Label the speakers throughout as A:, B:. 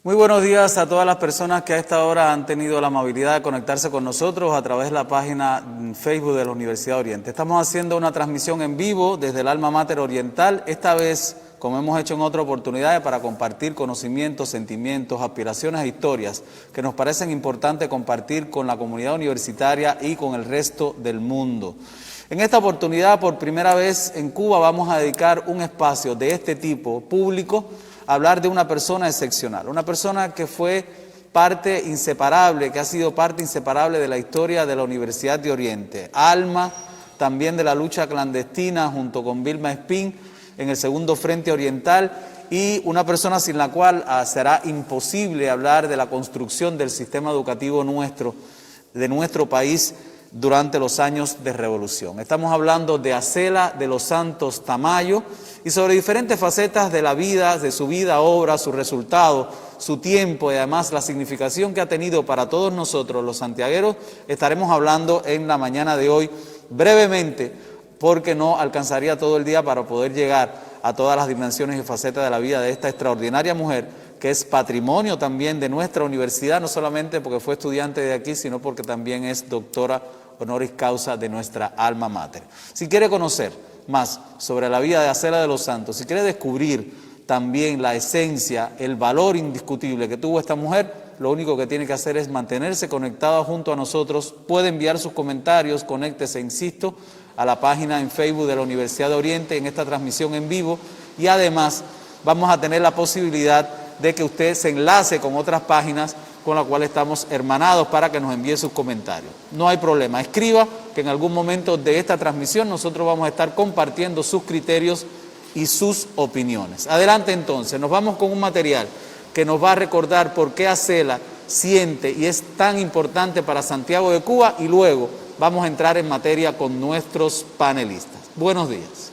A: Muy buenos días a todas las personas que a esta hora han tenido la amabilidad de conectarse con nosotros a través de la página Facebook de la Universidad Oriente. Estamos haciendo una transmisión en vivo desde el Alma Mater Oriental, esta vez, como hemos hecho en otras oportunidades, para compartir conocimientos, sentimientos, aspiraciones e historias que nos parecen importantes compartir con la comunidad universitaria y con el resto del mundo. En esta oportunidad, por primera vez en Cuba, vamos a dedicar un espacio de este tipo público a hablar de una persona excepcional, una persona que fue parte inseparable, que ha sido parte inseparable de la historia de la Universidad de Oriente, alma también de la lucha clandestina junto con Vilma Espín en el Segundo Frente Oriental, y una persona sin la cual será imposible hablar de la construcción del sistema educativo de nuestro país durante los años de revolución. Estamos hablando de Acela de los Santos Tamayo y sobre diferentes facetas de la vida, de su vida, obra, su resultado, su tiempo y además la significación que ha tenido para todos nosotros los santiagueros. Estaremos hablando en la mañana de hoy brevemente, porque no alcanzaría todo el día para poder llegar a todas las dimensiones y facetas de la vida de esta extraordinaria mujer, que es patrimonio también de nuestra universidad, no solamente porque fue estudiante de aquí, sino porque también es doctora honoris causa de nuestra alma mater. Si quiere conocer más sobre la vida de Acela de los Santos, si quiere descubrir también la esencia, el valor indiscutible que tuvo esta mujer, lo único que tiene que hacer es mantenerse conectada junto a nosotros. Puede enviar sus comentarios, conéctese, insisto, a la página en Facebook de la Universidad de Oriente en esta transmisión en vivo, y además vamos a tener la posibilidad de que usted se enlace con otras páginas con las cuales estamos hermanados para que nos envíe sus comentarios. No hay problema, escriba, que en algún momento de esta transmisión nosotros vamos a estar compartiendo sus criterios y sus opiniones. Adelante entonces, nos vamos con un material que nos va a recordar por qué Acela siente y es tan importante para Santiago de Cuba, y luego vamos a entrar en materia con nuestros panelistas. Buenos días.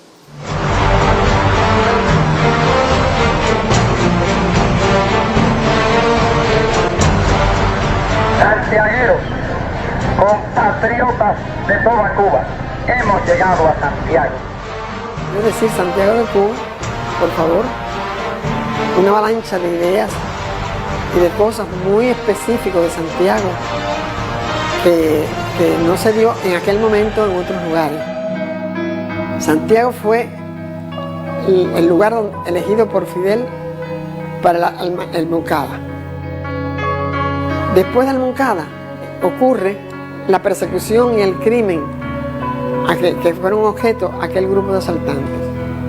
B: Santiagueros, compatriotas de toda Cuba, hemos llegado a Santiago.
C: Es decir, Santiago de Cuba, por favor, una avalancha de ideas y de cosas muy específicas de Santiago que no se dio en aquel momento en otros lugares. Santiago fue el lugar elegido por Fidel para el Moncada. Después del Moncada ocurre la persecución y el crimen que fueron objeto aquel grupo de asaltantes.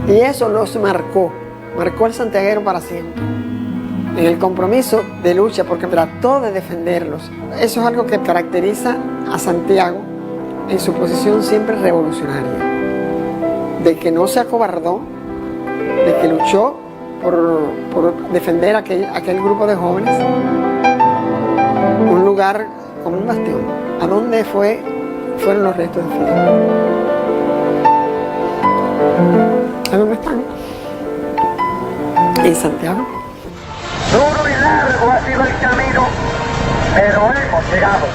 C: Y eso los marcó al santiaguero para siempre, en el compromiso de lucha, porque trató de defenderlos. Eso es algo que caracteriza a Santiago en su posición siempre revolucionaria, de que no se acobardó, de que luchó por defender aquel grupo de jóvenes, un lugar como un bastión. ¿A dónde fueron los restos de Fidel? ¿A dónde están? En Santiago.
B: Duro y largo ha sido el camino, pero hemos llegado.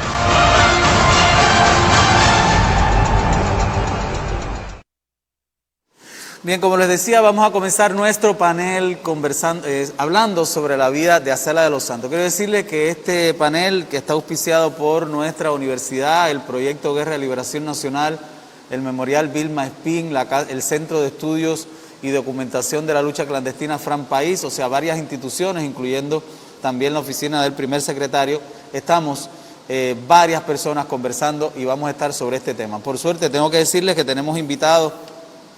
A: Bien, como les decía, vamos a comenzar nuestro panel hablando sobre la vida de Acela de los Santos. Quiero decirles que este panel, que está auspiciado por nuestra universidad, el Proyecto Guerra de Liberación Nacional, el Memorial Vilma Espín, el Centro de Estudios y Documentación de la Lucha Clandestina Fran País, o sea, varias instituciones, incluyendo también la oficina del primer secretario, estamos varias personas conversando y vamos a estar sobre este tema. Por suerte, tengo que decirles que tenemos invitados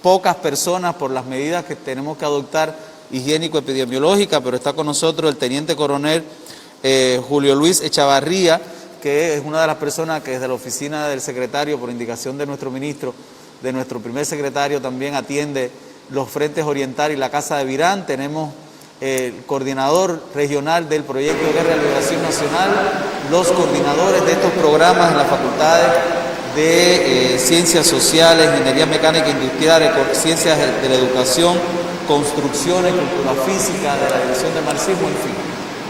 A: pocas personas por las medidas que tenemos que adoptar higiénico-epidemiológica, pero está con nosotros el teniente coronel Julio Luis Echavarría, que es una de las personas que desde la oficina del secretario, por indicación de nuestro ministro, de nuestro primer secretario, también atiende los frentes orientales y la Casa de Virán. Tenemos el coordinador regional del Proyecto de Guerra de Liberación Nacional, los coordinadores de estos programas en las facultades de Ciencias Sociales, Ingeniería Mecánica Industrial, Ciencias de la Educación, Construcciones, Cultura Física, de la División de Marxismo, en fin,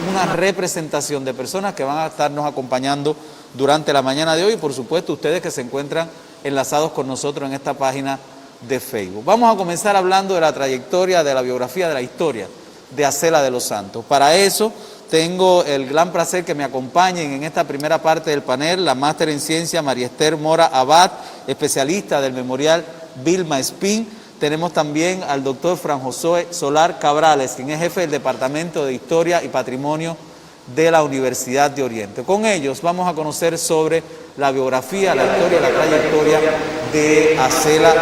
A: una representación de personas que van a estarnos acompañando durante la mañana de hoy, y por supuesto ustedes que se encuentran enlazados con nosotros en esta página de Facebook. Vamos a comenzar hablando de la trayectoria, de la biografía, de la historia de Acela de los Santos. Para eso tengo el gran placer que me acompañen en esta primera parte del panel la máster en ciencia María Esther Mora Abad, especialista del Memorial Vilma Espín. Tenemos también al doctor Fran José Solar Cabrales, quien es jefe del Departamento de Historia y Patrimonio de la Universidad de Oriente. Con ellos vamos a conocer sobre la biografía, la historia, la trayectoria de Acela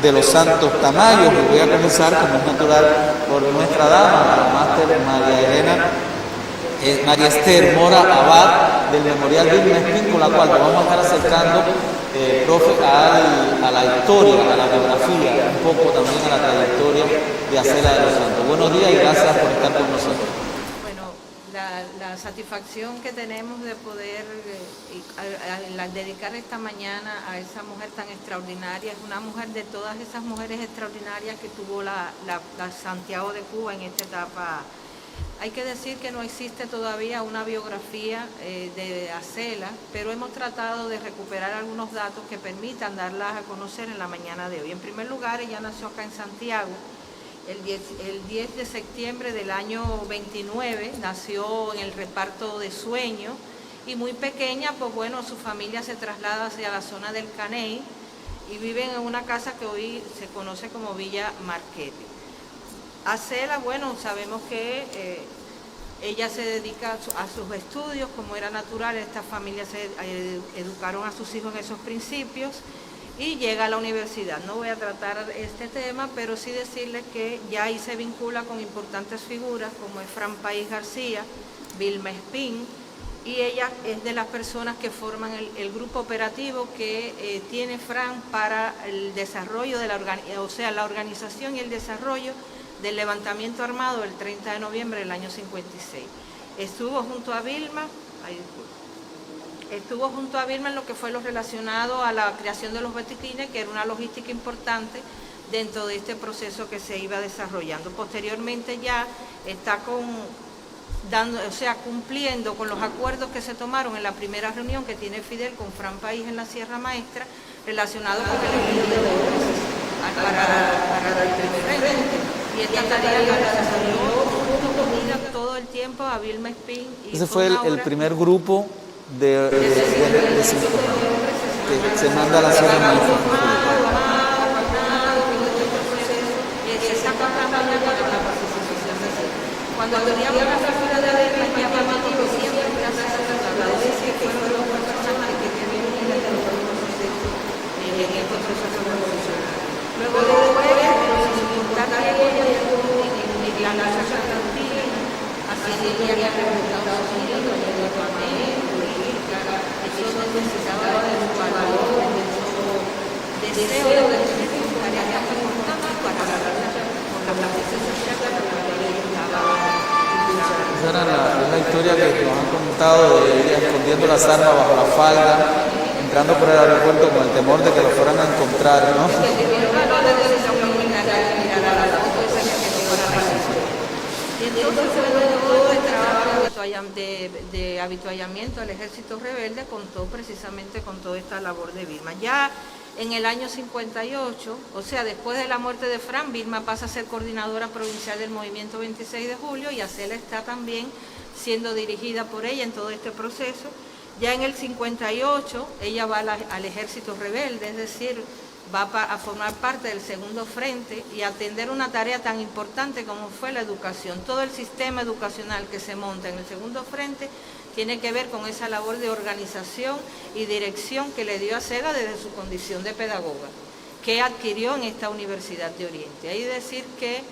A: de los Santos Tamayos. Y voy a comenzar, como es natural, por nuestra dama, la máster María Esther Mora Abad del Memorial Vilma Espín, con la cual nos vamos a estar acercando, profe, a la historia, a la biografía, un poco también a la trayectoria de Acela de los Santos. Buenos días y gracias por estar con nosotros.
D: La satisfacción que tenemos de poder dedicar esta mañana a esa mujer tan extraordinaria, es una mujer de todas esas mujeres extraordinarias que tuvo la Santiago de Cuba en esta etapa. Hay que decir que no existe todavía una biografía de Acela, pero hemos tratado de recuperar algunos datos que permitan darlas a conocer en la mañana de hoy. En primer lugar, ella nació acá en Santiago. El 10 de septiembre del año 29, nació en el reparto de Sueño, y muy pequeña, pues bueno, su familia se traslada hacia la zona del Caney y viven en una casa que hoy se conoce como Villa Marquete. Acela, bueno, sabemos que ella se dedica a sus estudios, como era natural. Estas familias se educaron a sus hijos en esos principios, y llega a la universidad. No voy a tratar este tema, pero sí decirles que ya ahí se vincula con importantes figuras como es Fran País García, Vilma Espín, y ella es de las personas que forman el grupo operativo que tiene Fran para el desarrollo de la organización y el desarrollo del levantamiento armado el 30 de noviembre del año 56. Estuvo junto a Vilma en lo que fue lo relacionado a la creación de los botiquines, que era una logística importante dentro de este proceso que se iba desarrollando. Posteriormente ya está cumpliendo con los acuerdos que se tomaron en la primera reunión que tiene Fidel con Fran País en la Sierra Maestra, relacionado con el equilibrio de obras para el primer frente. Y esta tarea la desarrolló junto con ella todo el tiempo a Vilma Espín.
A: Ese fue el primer grupo que se manda a la Sierra Maestra.
D: Cuando teníamos la figura de Vilma, llamativo siempre gracias a la que fueron los personajes que tuvieron en el proceso revolucionario. Luego después, los importantes ella estuvo en la nación argentina, así ella había representado a Estados Unidos, llegó a México, eso necesitaba de su valor, de su deseo de tener tareas tan importantes para la justicia social que la estaba.
A: Esa era la historia que nos han contado de ella escondiendo las armas bajo la falda, entrando por el aeropuerto con el temor de que lo fueran a encontrar, ¿no?
D: Y entonces todo el trabajo de habituallamiento al ejército rebelde contó precisamente con toda esta labor de Vilma. Ya en el año 58, o sea, después de la muerte de Fran, Vilma pasa a ser coordinadora provincial del movimiento 26 de julio y Acela está también siendo dirigida por ella en todo este proceso. Ya en el 58 ella va al ejército rebelde, es decir, va a formar parte del segundo frente y atender una tarea tan importante como fue la educación. Todo el sistema educacional que se monta en el segundo frente tiene que ver con esa labor de organización y dirección que le dio a Acela desde su condición de pedagoga, que adquirió en esta Universidad de Oriente. Hay que decir que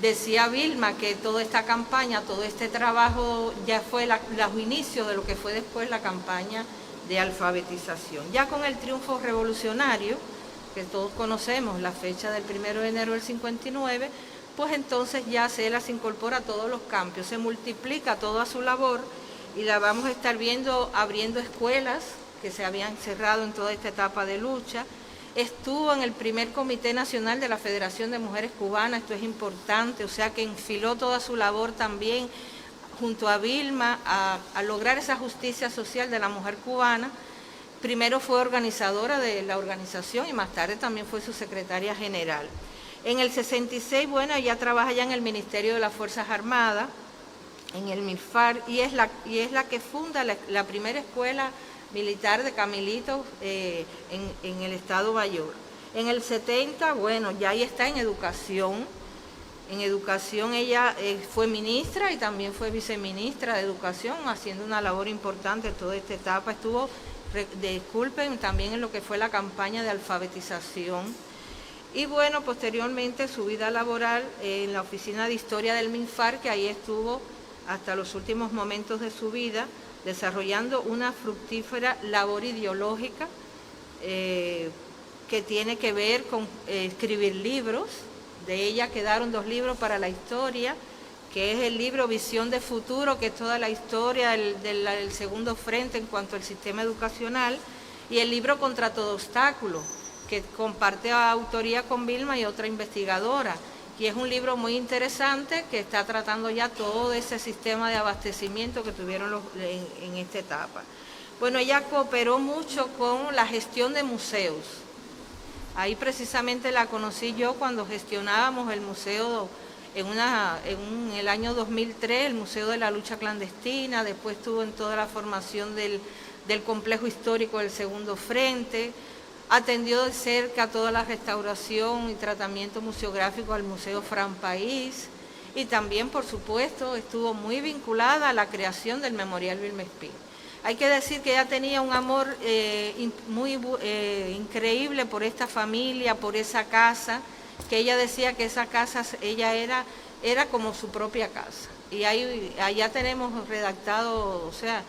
D: decía Vilma que toda esta campaña, todo este trabajo ya fue los inicios de lo que fue después la campaña de alfabetización. Ya con el triunfo revolucionario, que todos conocemos, la fecha del 1 de enero del 59, pues entonces ya Acela se incorpora a todos los campos, se multiplica toda su labor y la vamos a estar viendo abriendo escuelas que se habían cerrado en toda esta etapa de lucha. Estuvo en el primer Comité Nacional de la Federación de Mujeres Cubanas, esto es importante, o sea que enfiló toda su labor también junto a Vilma a lograr esa justicia social de la mujer cubana. Primero fue organizadora de la organización y más tarde también fue su secretaria general. En el 66, bueno, ella trabaja ya en el Ministerio de las Fuerzas Armadas, en el MINFAR, y es la que funda la primera escuela militar de Camilitos en el estado Mayor. En el 70, bueno, ya ahí está en educación. En educación ella fue ministra y también fue viceministra de educación, haciendo una labor importante toda esta etapa. Estuvo, disculpen, también en lo que fue la campaña de alfabetización. Y bueno, posteriormente su vida laboral en la oficina de historia del MINFAR, que ahí estuvo hasta los últimos momentos de su vida, desarrollando una fructífera labor ideológica que tiene que ver con escribir libros. De ella quedaron 2 libros para la historia, que es el libro Visión de Futuro, que es toda la historia del segundo frente en cuanto al sistema educacional, y el libro Contra todo obstáculo, que comparte autoría con Vilma y otra investigadora, y es un libro muy interesante que está tratando ya todo ese sistema de abastecimiento que tuvieron en esta etapa. Bueno, ella cooperó mucho con la gestión de museos. Ahí precisamente la conocí yo cuando gestionábamos el museo en el año 2003, el Museo de la Lucha Clandestina. Después estuvo en toda la formación del complejo histórico del Segundo Frente. Atendió de cerca toda la restauración y tratamiento museográfico al Museo Fran País, y también, por supuesto, estuvo muy vinculada a la creación del Memorial Vilma Espín. Hay que decir que ella tenía un amor muy increíble por esta familia, por esa casa, que ella decía que esa casa ella era como su propia casa. Y allá tenemos redactado, o sea,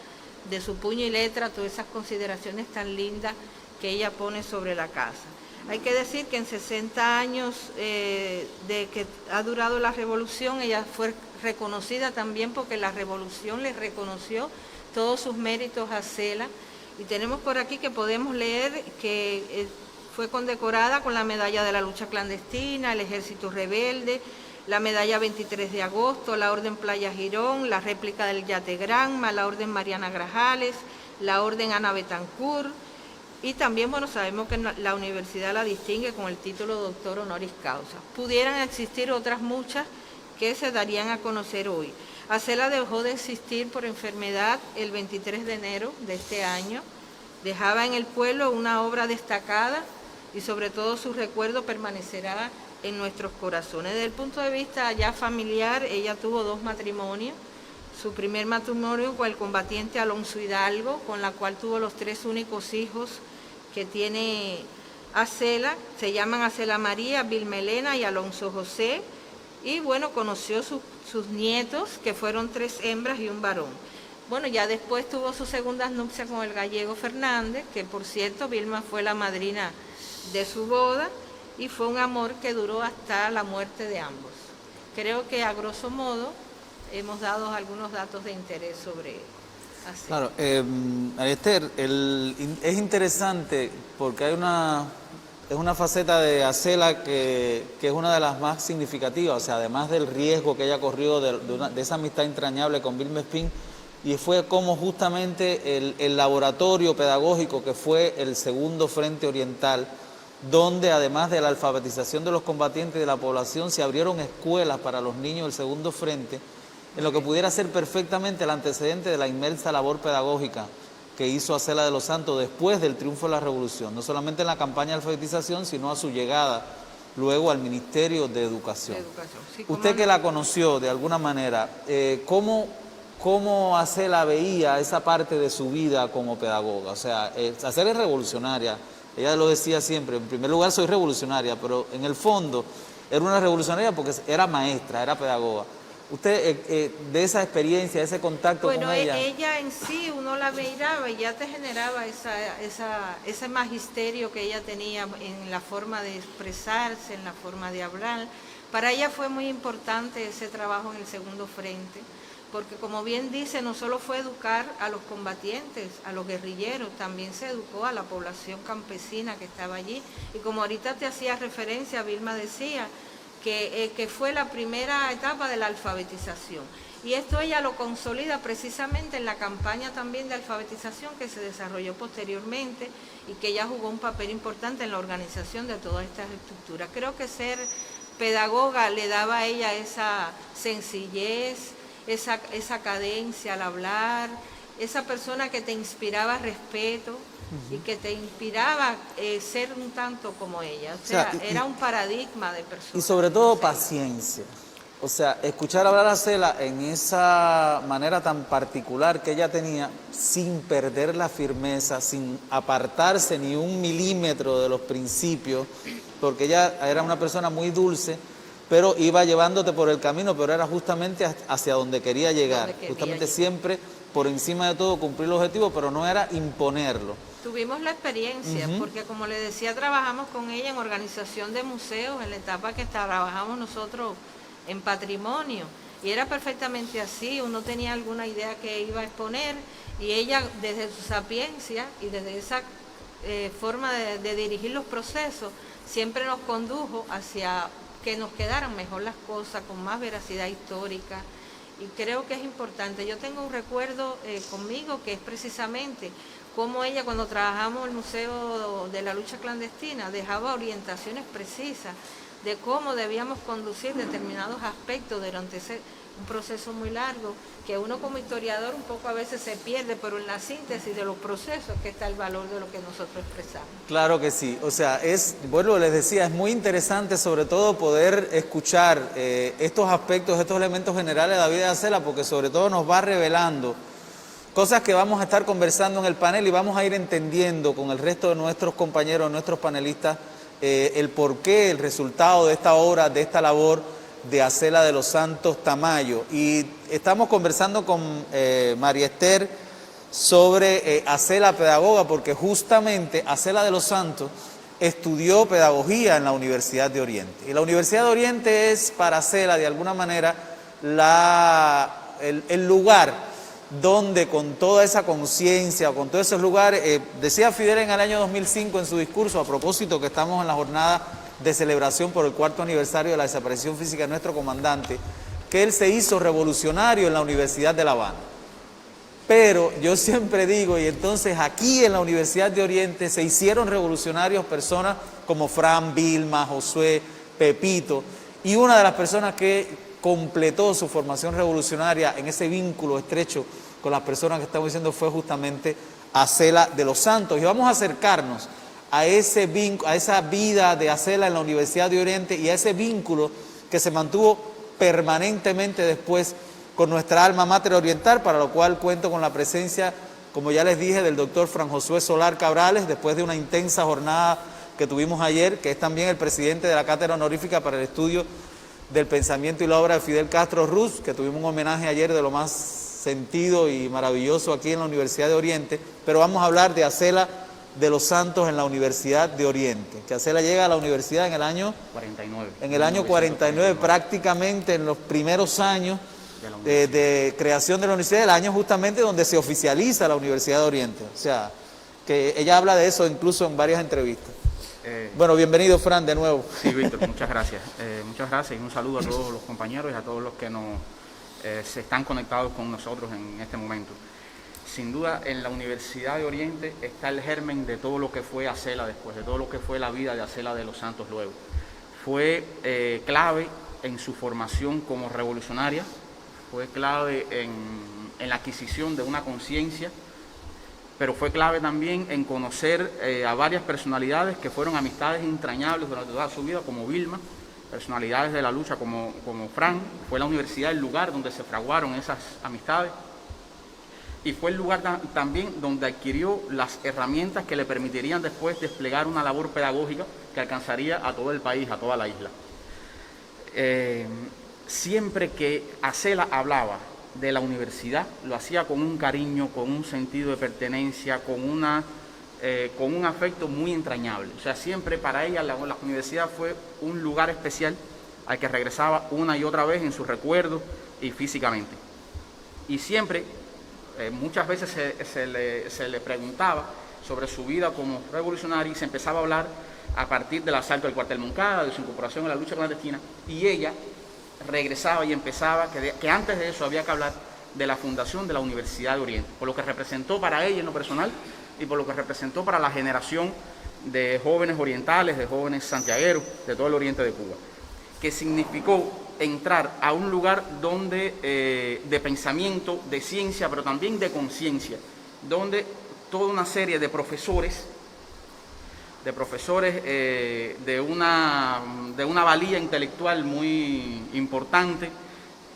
D: de su puño y letra, todas esas consideraciones tan lindas que ella pone sobre la casa. Hay que decir que en 60 años de que ha durado la revolución, ella fue reconocida también porque la revolución le reconoció todos sus méritos a Cela, y tenemos por aquí que podemos leer que fue condecorada con la medalla de la lucha clandestina, el ejército rebelde, la medalla 23 de agosto, la orden Playa Girón, la réplica del Yate Granma, la orden Mariana Grajales, la orden Ana Betancourt, y también, bueno, sabemos que la universidad la distingue con el título doctor honoris causa. Pudieran existir otras muchas que se darían a conocer hoy. Cela dejó de existir por enfermedad el 23 de enero de este año. Dejaba en el pueblo una obra destacada y sobre todo su recuerdo permanecerá en nuestros corazones. Desde el punto de vista ya familiar, ella tuvo 2 matrimonios. Su primer matrimonio con el combatiente Alonso Hidalgo, con la cual tuvo los 3 únicos hijos que tiene Cela. Se llaman Cela María, Vilma Elena y Alonso José. Y bueno, conoció sus nietos, que fueron 3 hembras y un varón. Bueno, ya después tuvo sus segundas nupcias con el gallego Fernández, que por cierto Vilma fue la madrina de su boda, y fue un amor que duró hasta la muerte de ambos. Creo que a grosso modo hemos dado algunos datos de interés sobre Cela.
A: Claro, María Esther, es interesante porque hay una faceta de Cela que es una de las más significativas, o sea, además del riesgo que ella corrió de esa amistad entrañable con Vilma Espín, y fue como justamente el laboratorio pedagógico que fue el Segundo Frente Oriental, donde además de la alfabetización de los combatientes y de la población, se abrieron escuelas para los niños del Segundo Frente, en lo que pudiera ser perfectamente el antecedente de la inmensa labor pedagógica que hizo Cela de los Santos después del triunfo de la Revolución, no solamente en la campaña de alfabetización, sino a su llegada luego al Ministerio de Educación.
D: Sí,
A: usted que la conoció de alguna manera, ¿cómo Cela veía esa parte de su vida como pedagoga? O sea, Cela es revolucionaria, ella lo decía siempre, en primer lugar soy revolucionaria, pero en el fondo era una revolucionaria porque era maestra, era pedagoga. Usted, de esa experiencia, ese contacto con ella...
D: Bueno, ella en sí, uno la miraba y ya te generaba ese magisterio que ella tenía en la forma de expresarse, en la forma de hablar. Para ella fue muy importante ese trabajo en el Segundo Frente, porque como bien dice, no solo fue educar a los combatientes, a los guerrilleros, también se educó a la población campesina que estaba allí. Y como ahorita te hacía referencia, Vilma decía que fue la primera etapa de la alfabetización. Y esto ella lo consolida precisamente en la campaña también de alfabetización que se desarrolló posteriormente y que ella jugó un papel importante en la organización de todas estas estructuras. Creo que ser pedagoga le daba a ella esa sencillez esa cadencia al hablar, esa persona que te inspiraba respeto y que te inspiraba ser un tanto como ella. O sea, era un paradigma de persona.
A: Y sobre todo paciencia. O sea, escuchar hablar a Cela en esa manera tan particular que ella tenía, sin perder la firmeza, sin apartarse ni un milímetro de los principios, porque ella era una persona muy dulce, pero iba llevándote por el camino, pero era justamente hacia donde quería llegar. Justamente siempre, por encima de todo, cumplir el objetivo, pero no era imponerlo.
D: Tuvimos la experiencia, porque como le decía, trabajamos con ella en organización de museos, en la etapa que trabajamos nosotros en patrimonio, y era perfectamente así. Uno tenía alguna idea que iba a exponer, y ella, desde su sapiencia y desde esa forma de dirigir los procesos, siempre nos condujo hacia que nos quedaran mejor las cosas, con más veracidad histórica, y creo que es importante. Yo tengo un recuerdo conmigo que es precisamente cómo ella, cuando trabajamos en el Museo de la Lucha Clandestina, dejaba orientaciones precisas de cómo debíamos conducir determinados aspectos durante un proceso muy largo, que uno como historiador un poco a veces se pierde, pero en la síntesis de los procesos que está el valor de lo que nosotros expresamos.
A: Claro que sí, o sea, bueno, les decía, es muy interesante sobre todo poder escuchar estos aspectos, estos elementos generales de la vida de Cela, porque sobre todo nos va revelando cosas que vamos a estar conversando en el panel y vamos a ir entendiendo con el resto de nuestros compañeros, nuestros panelistas, el porqué, el resultado de esta obra, de esta labor de Acela de los Santos Tamayo. Y estamos conversando con María Esther sobre Acela pedagoga, porque justamente Acela de los Santos estudió pedagogía en la Universidad de Oriente. Y la Universidad de Oriente es para Acela, de alguna manera, el lugar donde con toda esa conciencia, con todos esos lugares, decía Fidel en el año 2005 en su discurso, a propósito que estamos en la jornada de celebración por el 4º aniversario de la desaparición física de nuestro comandante, que él se hizo revolucionario en la Universidad de La Habana. Pero yo siempre digo, y entonces aquí en la Universidad de Oriente se hicieron revolucionarios personas como Fran, Vilma, Josué, Pepito, y una de las personas que completó su formación revolucionaria en ese vínculo estrecho con las personas que estamos diciendo fue justamente Acela de los Santos. Y vamos a acercarnos a ese vínculo, a esa vida de Acela en la Universidad de Oriente y a ese vínculo que se mantuvo permanentemente después con nuestra alma mater oriental, para lo cual cuento con la presencia, como ya les dije, del doctor Fran Josué Solar Cabrales, después de una intensa jornada que tuvimos ayer, que es también el presidente de la Cátedra Honorífica para el Estudio del Pensamiento y la Obra de Fidel Castro Ruz, que tuvimos un homenaje ayer de lo más sentido y maravilloso aquí en la Universidad de Oriente. Pero vamos a hablar de Acela de los Santos en la Universidad de Oriente, que Acela llega a la universidad en el año 49. En el año 49, prácticamente en los primeros años de creación de la universidad, el año justamente donde se oficializa la Universidad de Oriente. O sea, que ella habla de eso incluso en varias entrevistas. Bueno, bienvenido, Fran, de nuevo.
E: Sí, Víctor, muchas gracias. Muchas gracias y un saludo a todos los compañeros y a todos los que se están conectados con nosotros en este momento. Sin duda, en la Universidad de Oriente está el germen de todo lo que fue Acela después, de todo lo que fue la vida de Acela de los Santos luego. Fue clave en su formación como revolucionaria, fue clave en la adquisición de una conciencia, pero fue clave también en conocer a varias personalidades que fueron amistades entrañables durante toda su vida, como Vilma, personalidades de la lucha como Fran. Fue la universidad el lugar donde se fraguaron esas amistades y fue el lugar también donde adquirió las herramientas que le permitirían después desplegar una labor pedagógica que alcanzaría a todo el país, a toda la isla. Siempre que Acela hablaba de la universidad, lo hacía con un cariño, con un sentido de pertenencia, con un afecto muy entrañable. O sea, siempre para ella la universidad fue un lugar especial al que regresaba una y otra vez en sus recuerdos y físicamente. Y siempre, muchas veces se le preguntaba sobre su vida como revolucionaria y se empezaba a hablar a partir del asalto del cuartel Moncada, de su incorporación a la lucha clandestina, y ella regresaba y empezaba, que antes de eso había que hablar de la fundación de la Universidad de Oriente, por lo que representó para ella en lo personal y por lo que representó para la generación de jóvenes orientales, de jóvenes santiagueros, de todo el oriente de Cuba, que significó entrar a un lugar donde de pensamiento, de ciencia, pero también de conciencia, donde toda una serie de profesores de una valía intelectual muy importante,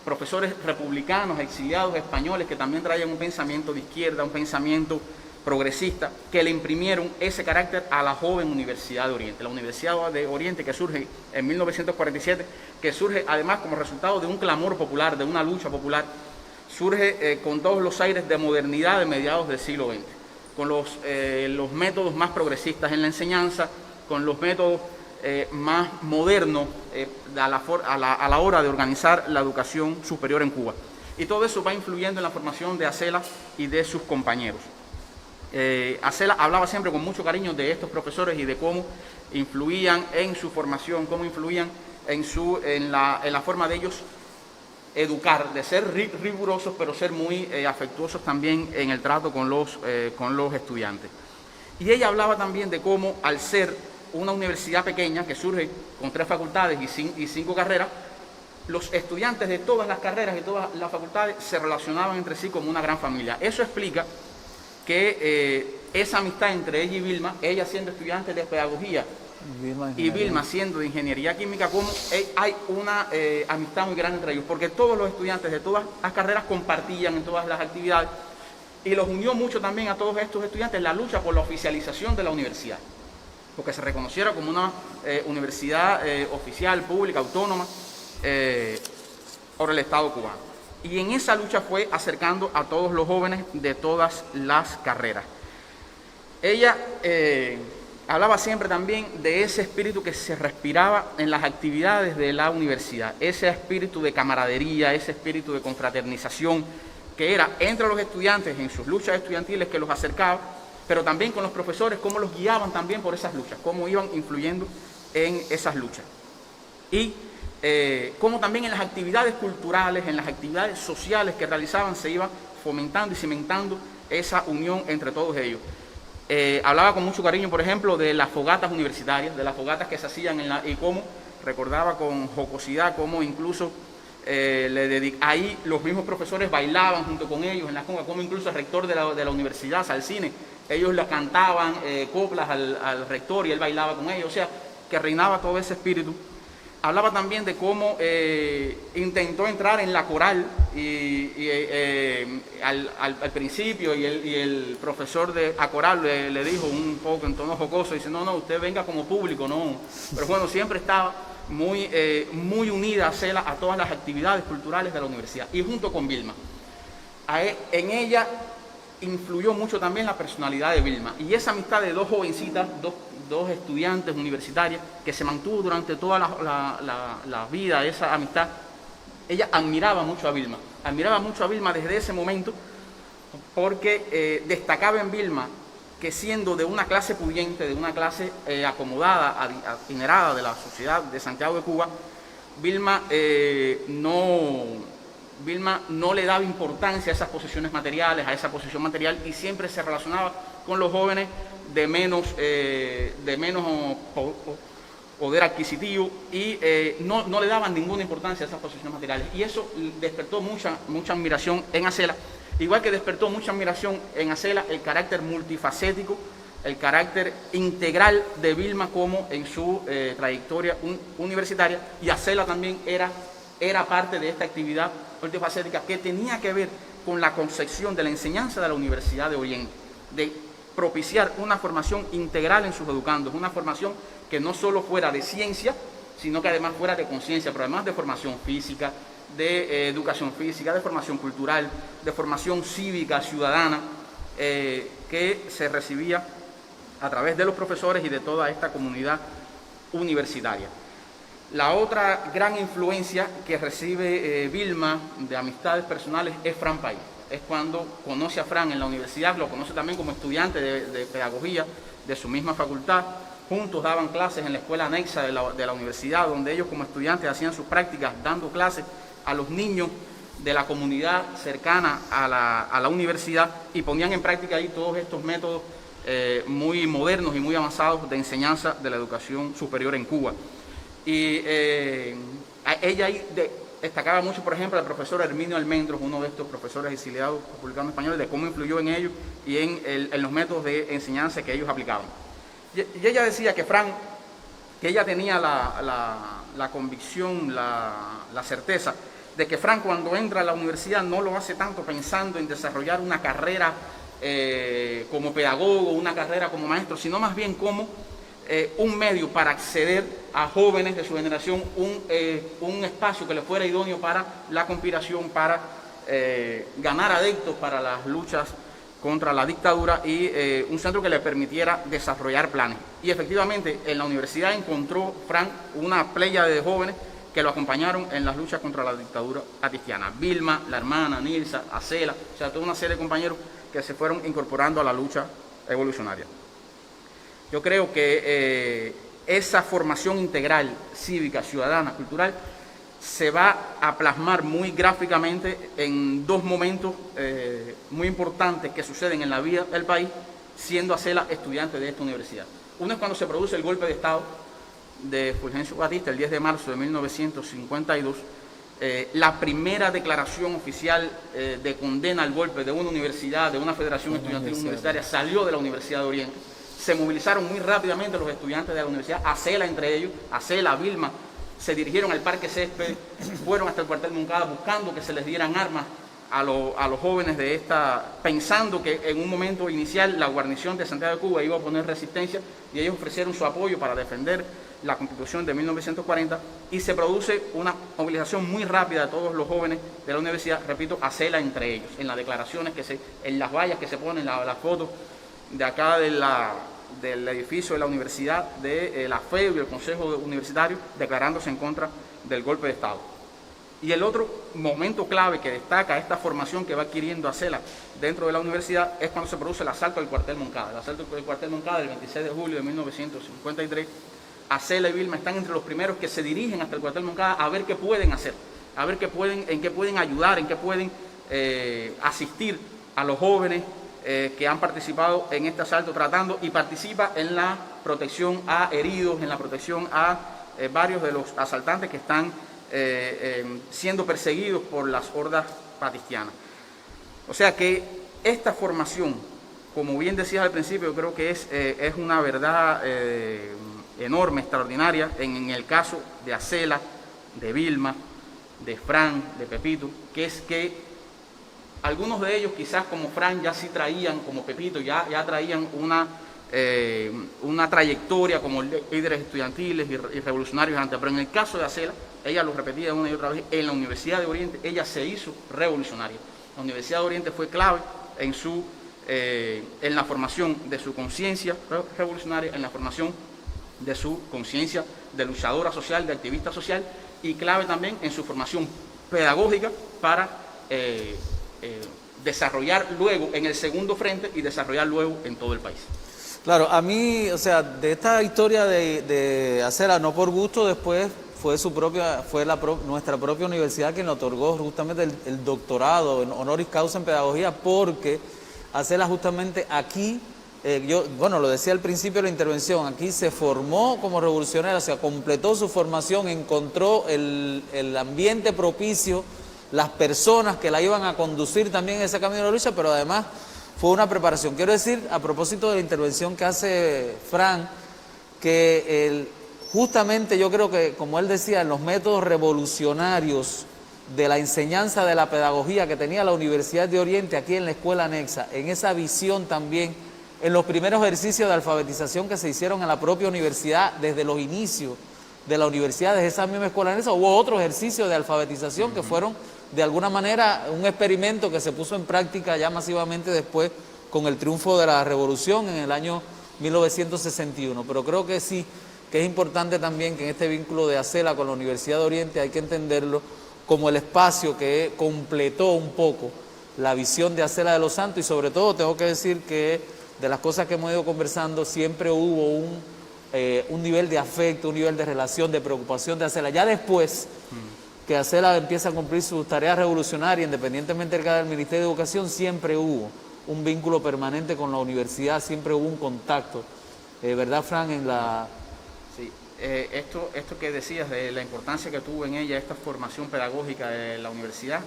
E: profesores republicanos, exiliados españoles que también traían un pensamiento de izquierda, un pensamiento progresista, que le imprimieron ese carácter a la joven Universidad de Oriente. La Universidad de Oriente, que surge en 1947, que surge además como resultado de un clamor popular, de una lucha popular, surge con todos los aires de modernidad de mediados del siglo XX, con los métodos más progresistas en la enseñanza, con los métodos más modernos a la hora de organizar la educación superior en Cuba. Y todo eso va influyendo en la formación de Acela y de sus compañeros. Acela hablaba siempre con mucho cariño de estos profesores y de cómo influían en su formación, cómo influían en la forma de ellos educar, de ser rigurosos, pero ser muy afectuosos también en el trato con los estudiantes. Y ella hablaba también de cómo, al ser una universidad pequeña que surge con 3 facultades y 5 carreras, los estudiantes de todas las carreras y todas las facultades se relacionaban entre sí como una gran familia. Eso explica que esa amistad entre ella y Vilma, ella siendo estudiante de pedagogía y Vilma siendo de ingeniería química, como hay una amistad muy grande entre ellos, porque todos los estudiantes de todas las carreras compartían en todas las actividades, y los unió mucho también a todos estos estudiantes la lucha por la oficialización de la universidad, porque se reconociera como una universidad oficial, pública, autónoma, por el Estado cubano. Y en esa lucha fue acercando a todos los jóvenes de todas las carreras. Ella hablaba siempre también de ese espíritu que se respiraba en las actividades de la universidad, ese espíritu de camaradería, ese espíritu de confraternización que era entre los estudiantes en sus luchas estudiantiles, que los acercaba, pero también con los profesores, cómo los guiaban también por esas luchas, cómo iban influyendo en esas luchas. Y cómo también en las actividades culturales, en las actividades sociales que realizaban, se iba fomentando y cimentando esa unión entre todos ellos. Hablaba con mucho cariño, por ejemplo, de las fogatas universitarias, de las fogatas que se hacían y cómo recordaba con jocosidad, cómo incluso ahí los mismos profesores bailaban junto con ellos en las congas, cómo incluso el rector de la universidad, Salcine, ellos le cantaban coplas al rector y él bailaba con ellos, o sea, que reinaba todo ese espíritu. Hablaba también de cómo intentó entrar en la coral al principio, y el profesor de coral le dijo un poco en tono jocoso, dice, no, usted venga como público, no. Pero bueno, siempre estaba muy unida a todas las actividades culturales de la universidad, y junto con Vilma. En ella influyó mucho también la personalidad de Vilma, y esa amistad de dos jovencitas, dos estudiantes universitarias, que se mantuvo durante toda la vida, esa amistad. Ella admiraba mucho a Vilma desde ese momento, porque destacaba en Vilma que, siendo de una clase pudiente, de una clase acomodada, adinerada de la sociedad de Santiago de Cuba, Vilma no le daba importancia a esas posiciones materiales, a esa posición material, y siempre se relacionaba con los jóvenes de menos poder adquisitivo, y no le daban ninguna importancia a esas posiciones materiales. Y eso despertó mucha admiración en Acela, igual que despertó mucha admiración en Acela el carácter multifacético, el carácter integral de Vilma como en su trayectoria universitaria, y Acela también era parte de esta actividad multifacética que tenía que ver con la concepción de la enseñanza de la Universidad de Oriente, de propiciar una formación integral en sus educandos, una formación que no solo fuera de ciencia, sino que además fuera de conciencia, pero además de formación física, de educación física, de formación cultural, de formación cívica, ciudadana, que se recibía a través de los profesores y de toda esta comunidad universitaria. La otra gran influencia que recibe Vilma de amistades personales es Fran País. Es cuando conoce a Fran en la universidad, lo conoce también como estudiante de pedagogía de su misma facultad. Juntos daban clases en la escuela anexa de la universidad, donde ellos como estudiantes hacían sus prácticas dando clases a los niños de la comunidad cercana a la universidad, y ponían en práctica ahí todos estos métodos muy modernos y muy avanzados de enseñanza de la educación superior en Cuba. Y Ella ahí destacaba mucho, por ejemplo, al profesor Herminio Almendros, uno de estos profesores exiliados republicanos españoles, de cómo influyó en ellos y en los métodos de enseñanza que ellos aplicaban. Y ella decía que que ella tenía la convicción, la certeza de que Fran, cuando entra a la universidad, no lo hace tanto pensando en desarrollar una carrera como pedagogo, una carrera como maestro, sino más bien como un medio para acceder a jóvenes de su generación, un espacio que le fuera idóneo para la conspiración, para ganar adeptos para las luchas contra la dictadura y un centro que le permitiera desarrollar planes. Y efectivamente en la universidad encontró Fran una pléyade de jóvenes que lo acompañaron en las luchas contra la dictadura cristiana. Vilma, la hermana, Nilsa, Acela, o sea, toda una serie de compañeros que se fueron incorporando a la lucha evolucionaria. Yo creo que esa formación integral, cívica, ciudadana, cultural, se va a plasmar muy gráficamente en dos momentos muy importantes que suceden en la vida del país, siendo Acela estudiante de esta universidad. Uno es cuando se produce el golpe de Estado de Fulgencio Batista, el 10 de marzo de 1952, la primera declaración oficial de condena al golpe de una universidad, de una federación estudiantil universitaria, salió de la Universidad de Oriente. Se movilizaron muy rápidamente los estudiantes de la universidad, Acela entre ellos, Acela, Vilma, se dirigieron al Parque Césped, fueron hasta el cuartel Moncada buscando que se les dieran armas a los jóvenes de esta, pensando que en un momento inicial la guarnición de Santiago de Cuba iba a poner resistencia y ellos ofrecieron su apoyo para defender la Constitución de 1940 y se produce una movilización muy rápida de todos los jóvenes de la universidad, repito, Acela entre ellos, en las declaraciones, en las vallas que se ponen, las fotos de acá del edificio de la universidad, de la FEU y el Consejo Universitario, declarándose en contra del golpe de Estado. Y el otro momento clave que destaca esta formación que va adquiriendo Acela dentro de la universidad es cuando se produce el asalto del cuartel Moncada. El asalto del cuartel Moncada del 26 de julio de 1953, Acela y Vilma están entre los primeros que se dirigen hasta el cuartel Moncada a ver qué pueden hacer, a ver en qué pueden ayudar, en qué pueden asistir a los jóvenes que han participado en este asalto, tratando y participa en la protección a heridos, en la protección a varios de los asaltantes que están siendo perseguidos por las hordas batistianas. O sea que esta formación, como bien decías al principio, yo creo que es una verdad enorme, extraordinaria, en el caso de Acela, de Vilma, de Fran, de Pepito, que es que algunos de ellos quizás como Fran ya sí traían, como Pepito, ya traían una trayectoria como líderes estudiantiles y revolucionarios antes, pero en el caso de Acela, ella lo repetía una y otra vez, en la Universidad de Oriente ella se hizo revolucionaria. La Universidad de Oriente fue clave en la formación de su conciencia revolucionaria, en la formación de su conciencia de luchadora social, de activista social, y clave también en su formación pedagógica para desarrollar luego en el segundo frente y desarrollar luego en todo el país.
A: Claro, a mí, o sea, de esta historia de Acela, no por gusto, después fue nuestra propia universidad quien le otorgó justamente el doctorado en honoris causa en pedagogía, porque Acela justamente aquí, lo decía al principio de la intervención, aquí se formó como revolucionaria, o sea, completó su formación, encontró el ambiente propicio, las personas que la iban a conducir también en ese camino de la lucha, pero además fue una preparación. Quiero decir, a propósito de la intervención que hace Fran, que justamente yo creo que, como él decía, en los métodos revolucionarios de la enseñanza de la pedagogía que tenía la Universidad de Oriente aquí en la escuela anexa, en esa visión también, en los primeros ejercicios de alfabetización que se hicieron en la propia universidad desde los inicios de la universidad, desde esa misma escuela anexa, hubo otros ejercicios de alfabetización que fueron de alguna manera un experimento que se puso en práctica ya masivamente después con el triunfo de la revolución en el año 1961. Pero creo que sí, que es importante también que en este vínculo de Acela con la Universidad de Oriente hay que entenderlo como el espacio que completó un poco la visión de Acela de los Santos, y sobre todo tengo que decir que de las cosas que hemos ido conversando siempre hubo un nivel de afecto, un nivel de relación, de preocupación de Acela. Ya después que Acela empieza a cumplir sus tareas revolucionarias, independientemente del Ministerio de Educación, siempre hubo un vínculo permanente con la universidad, siempre hubo un contacto, ¿verdad, Fran?
E: Sí. esto que decías de la importancia que tuvo en ella esta formación pedagógica de la universidad,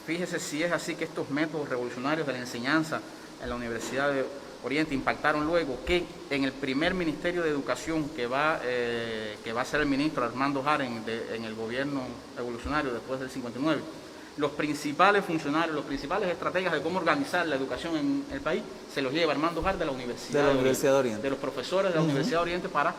E: fíjese si es así que estos métodos revolucionarios de la enseñanza en la Universidad de Oriente impactaron luego que en el primer Ministerio de Educación que va a ser el ministro Armando Jaren en el gobierno revolucionario después del 59, los principales funcionarios, los principales estrategas de cómo organizar la educación en el país, se los lleva Armando Jaren de la Universidad de Oriente, de los profesores de la Universidad de Oriente para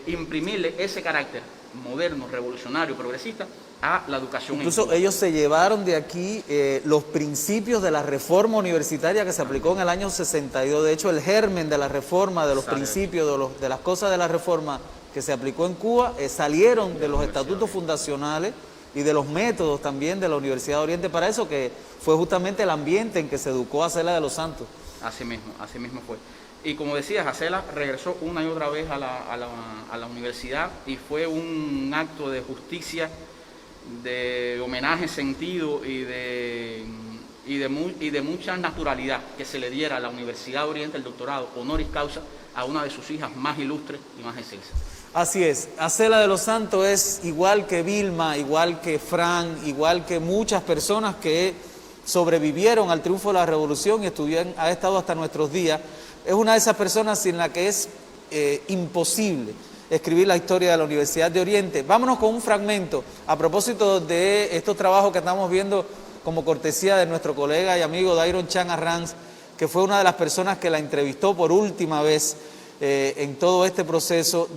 E: imprimirle ese carácter moderno, revolucionario, progresista a la educación.
A: Incluso ellos se llevaron de aquí los principios de la reforma universitaria que se aplicó en el año 62. De hecho, el germen de la reforma, de los principios, de las cosas de la reforma que se aplicó en Cuba, salieron de los estatutos fundacionales y de los métodos también de la Universidad de Oriente para eso, que fue justamente el ambiente en que se educó a Acela de los Santos. Así mismo fue. Y como decías, Acela regresó una y otra vez a la universidad y fue un acto de justicia, de homenaje sentido y de mucha naturalidad que se le diera a la Universidad de Oriente el doctorado honoris causa a una de sus hijas más ilustres y más excelsas. Así es, Acela de los Santos es igual que Vilma, igual que Fran, igual que muchas personas que sobrevivieron al triunfo de la revolución y ha estado hasta nuestros días. Es una de esas personas sin la que es imposible escribir la historia de la Universidad de Oriente. Vámonos con un fragmento a propósito de estos trabajos que estamos viendo como cortesía de nuestro colega y amigo Dairon Chan Arranz, que fue una de las personas que la entrevistó por última vez en todo este proceso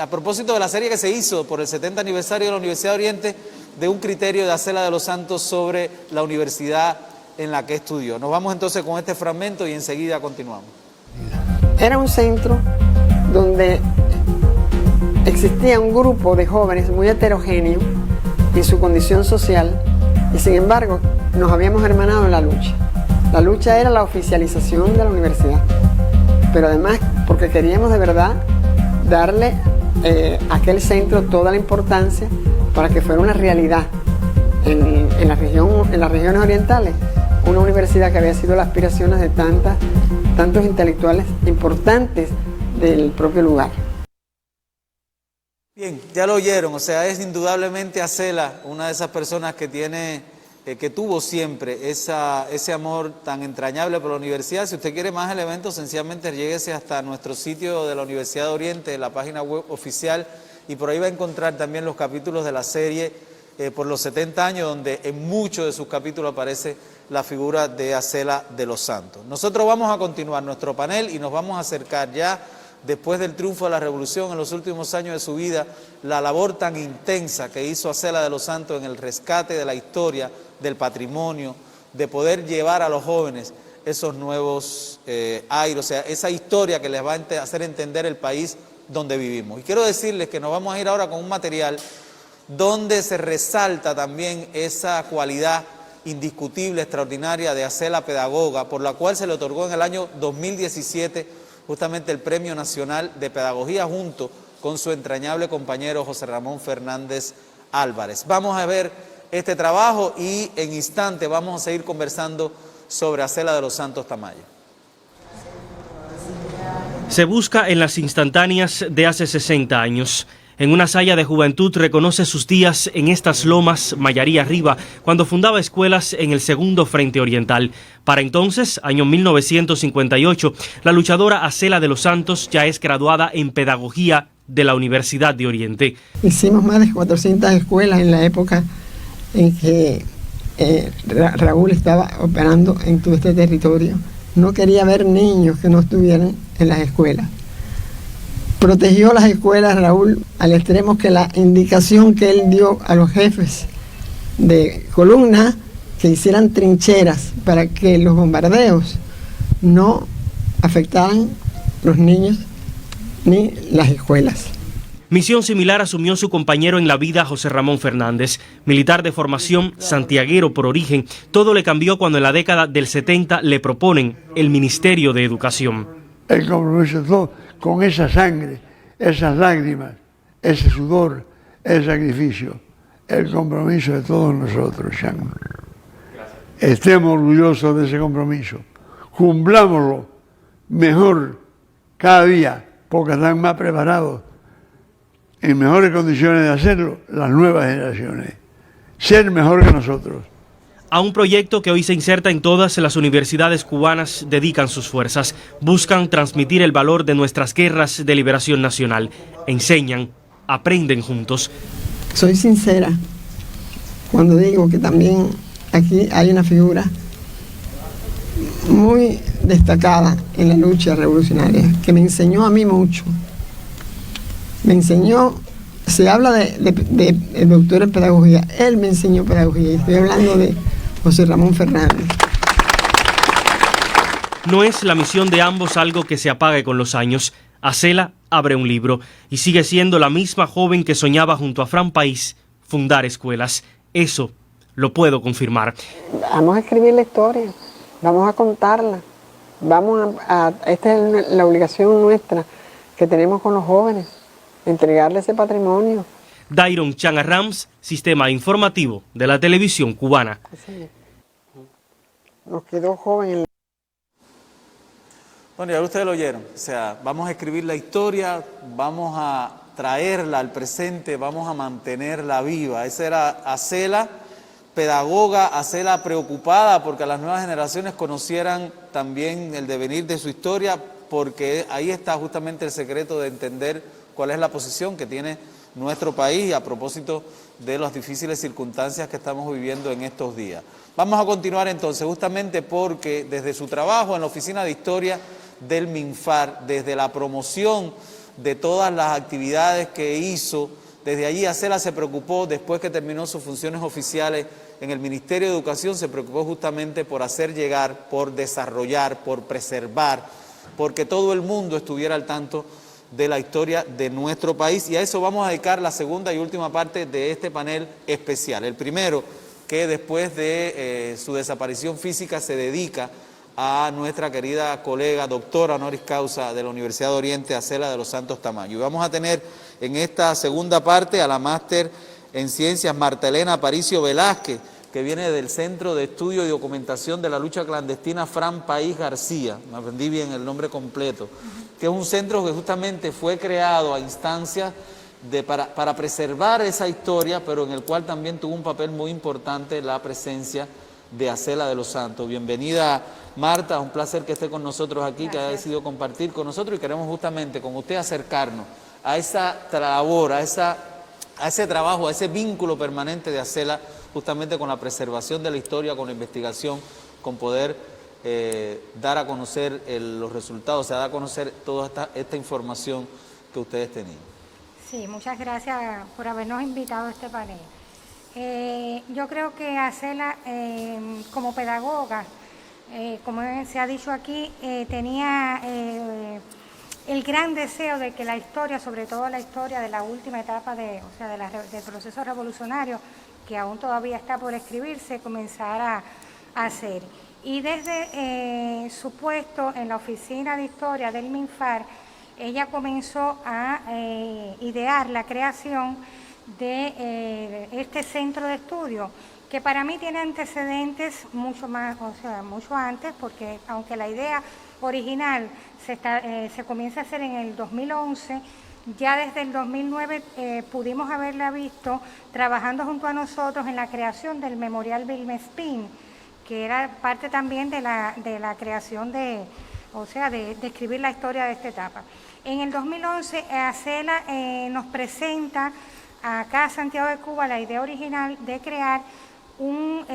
A: a propósito de la serie que se hizo por el 70 aniversario de la Universidad de Oriente, de un criterio de Acela de los Santos sobre la universidad en la que estudió. Nos vamos entonces con este fragmento y enseguida continuamos.
C: Era un centro donde existía un grupo de jóvenes muy heterogéneo en su condición social y sin embargo nos habíamos hermanado en la lucha. La lucha era la oficialización de la universidad, pero además porque queríamos de verdad darle a aquel centro toda la importancia para que fuera una realidad en las regiones orientales, una universidad que había sido las aspiraciones de tantos intelectuales importantes del propio lugar.
A: Bien, ya lo oyeron, o sea, es indudablemente Acela una de esas personas que tuvo siempre ese amor tan entrañable por la universidad. Si usted quiere más elementos, sencillamente lléguese hasta nuestro sitio de la Universidad de Oriente, la página web oficial, y por ahí va a encontrar también los capítulos de la serie por los 70 años, donde en muchos de sus capítulos aparece la figura de Acela de los Santos. Nosotros vamos a continuar nuestro panel y nos vamos a acercar ya, después del triunfo de la revolución en los últimos años de su vida, la labor tan intensa que hizo Acela de los Santos en el rescate de la historia, del patrimonio, de poder llevar a los jóvenes esos nuevos aires, o sea, esa historia que les va a hacer entender el país donde vivimos. Y quiero decirles que nos vamos a ir ahora con un material donde se resalta también esa cualidad indiscutible, extraordinaria de Acela pedagoga, por la cual se le otorgó en el año 2017 justamente el Premio Nacional de Pedagogía junto con su entrañable compañero José Ramón Fernández Álvarez. Vamos a ver este trabajo y en instante vamos a seguir conversando sobre Acela de los Santos Tamayo.
F: Se busca en las instantáneas de hace 60 años. En una saya de juventud reconoce sus días en estas lomas, Mayarí arriba, cuando fundaba escuelas en el Segundo Frente Oriental. Para entonces, año 1958, la luchadora Acela de los Santos ya es graduada en Pedagogía de la Universidad de Oriente.
C: Hicimos más de 400 escuelas en la época en que Raúl estaba operando en todo este territorio. No quería ver niños que no estuvieran en las escuelas. Protegió las escuelas, Raúl, al extremo que la indicación que él dio a los jefes de columna que hicieran trincheras para que los bombardeos no afectaran los niños ni las escuelas.
F: Misión similar asumió su compañero en la vida, José Ramón Fernández. Militar de formación, santiaguero por origen, todo le cambió cuando en la década del 70 le proponen el Ministerio de Educación.
G: El compromiso todo con esa sangre, esas lágrimas, ese sudor, ese sacrificio, el compromiso de todos nosotros, Chan. Estemos orgullosos de ese compromiso, cumplámoslo mejor cada día, porque están más preparados en mejores condiciones de hacerlo las nuevas generaciones. Ser mejor que nosotros.
F: A un proyecto que hoy se inserta en todas las universidades cubanas dedican sus fuerzas. Buscan transmitir el valor de nuestras guerras de liberación nacional. Enseñan, aprenden juntos.
C: Soy sincera cuando digo que también aquí hay una figura muy destacada en la lucha revolucionaria, que me enseñó a mí mucho. Me enseñó, se habla de doctor en pedagogía, él me enseñó pedagogía, y estoy hablando de José Ramón Fernández.
F: No es la misión de ambos algo que se apague con los años. Acela abre un libro y sigue siendo la misma joven que soñaba junto a Fran País fundar escuelas. Eso lo puedo confirmar.
C: Vamos a escribir la historia, vamos a contarla, esta es la obligación nuestra que tenemos con los jóvenes, entregarles ese patrimonio.
F: Dairon Chan Arrams, Sistema Informativo de la Televisión Cubana.
C: Sí. Nos quedó joven en la...
A: Bueno, ya ustedes lo oyeron, o sea, vamos a escribir la historia, vamos a traerla al presente, vamos a mantenerla viva. Esa era Acela, pedagoga, Acela preocupada porque las nuevas generaciones conocieran también el devenir de su historia, porque ahí está justamente el secreto de entender cuál es la posición que tiene nuestro país a propósito de las difíciles circunstancias que estamos viviendo en estos días. Vamos a continuar entonces, justamente porque desde su trabajo en la Oficina de Historia del MINFAR, desde la promoción de todas las actividades que hizo, desde allí Acela se preocupó, después que terminó sus funciones oficiales en el Ministerio de Educación, se preocupó justamente por hacer llegar, por desarrollar, por preservar, porque todo el mundo estuviera al tanto de la historia de nuestro país, y a eso vamos a dedicar la segunda y última parte de este panel especial. El primero, que después de su desaparición física se dedica a nuestra querida colega, doctora honoris causa de la Universidad de Oriente, Acela de los Santos Tamayo. Y vamos a tener en esta segunda parte a la máster en Ciencias Marta Elena Aparicio Velázquez, que viene del Centro de Estudio y Documentación de la Lucha Clandestina Fran País García, me aprendí bien el nombre completo, que es un centro que justamente fue creado a instancias para preservar esa historia, pero en el cual también tuvo un papel muy importante la presencia de Acela de los Santos. Bienvenida, Marta, un placer que esté con nosotros aquí. Gracias. Que haya decidido compartir con nosotros, y queremos justamente con usted acercarnos a esa labor, a ese trabajo, a ese vínculo permanente de Acela justamente con la preservación de la historia, con la investigación, con poder dar a conocer los resultados, o sea, dar a conocer toda esta información que ustedes tenían.
H: Sí, muchas gracias por habernos invitado a este panel. Yo creo que Acela, como pedagoga, como se ha dicho aquí, tenía el gran deseo de que la historia, sobre todo la historia de la última etapa del proceso revolucionario, que aún todavía está por escribirse, comenzara a hacer. Y desde su puesto en la Oficina de Historia del MINFAR, ella comenzó a idear la creación de este centro de estudio, que para mí tiene antecedentes mucho antes, porque aunque la idea original se comienza a hacer en el 2011, ya desde el 2009 pudimos haberla visto trabajando junto a nosotros en la creación del Memorial Vilmespín, que era parte también de la creación de escribir la historia de esta etapa. En el 2011, Acela nos presenta acá a Santiago de Cuba la idea original de crear un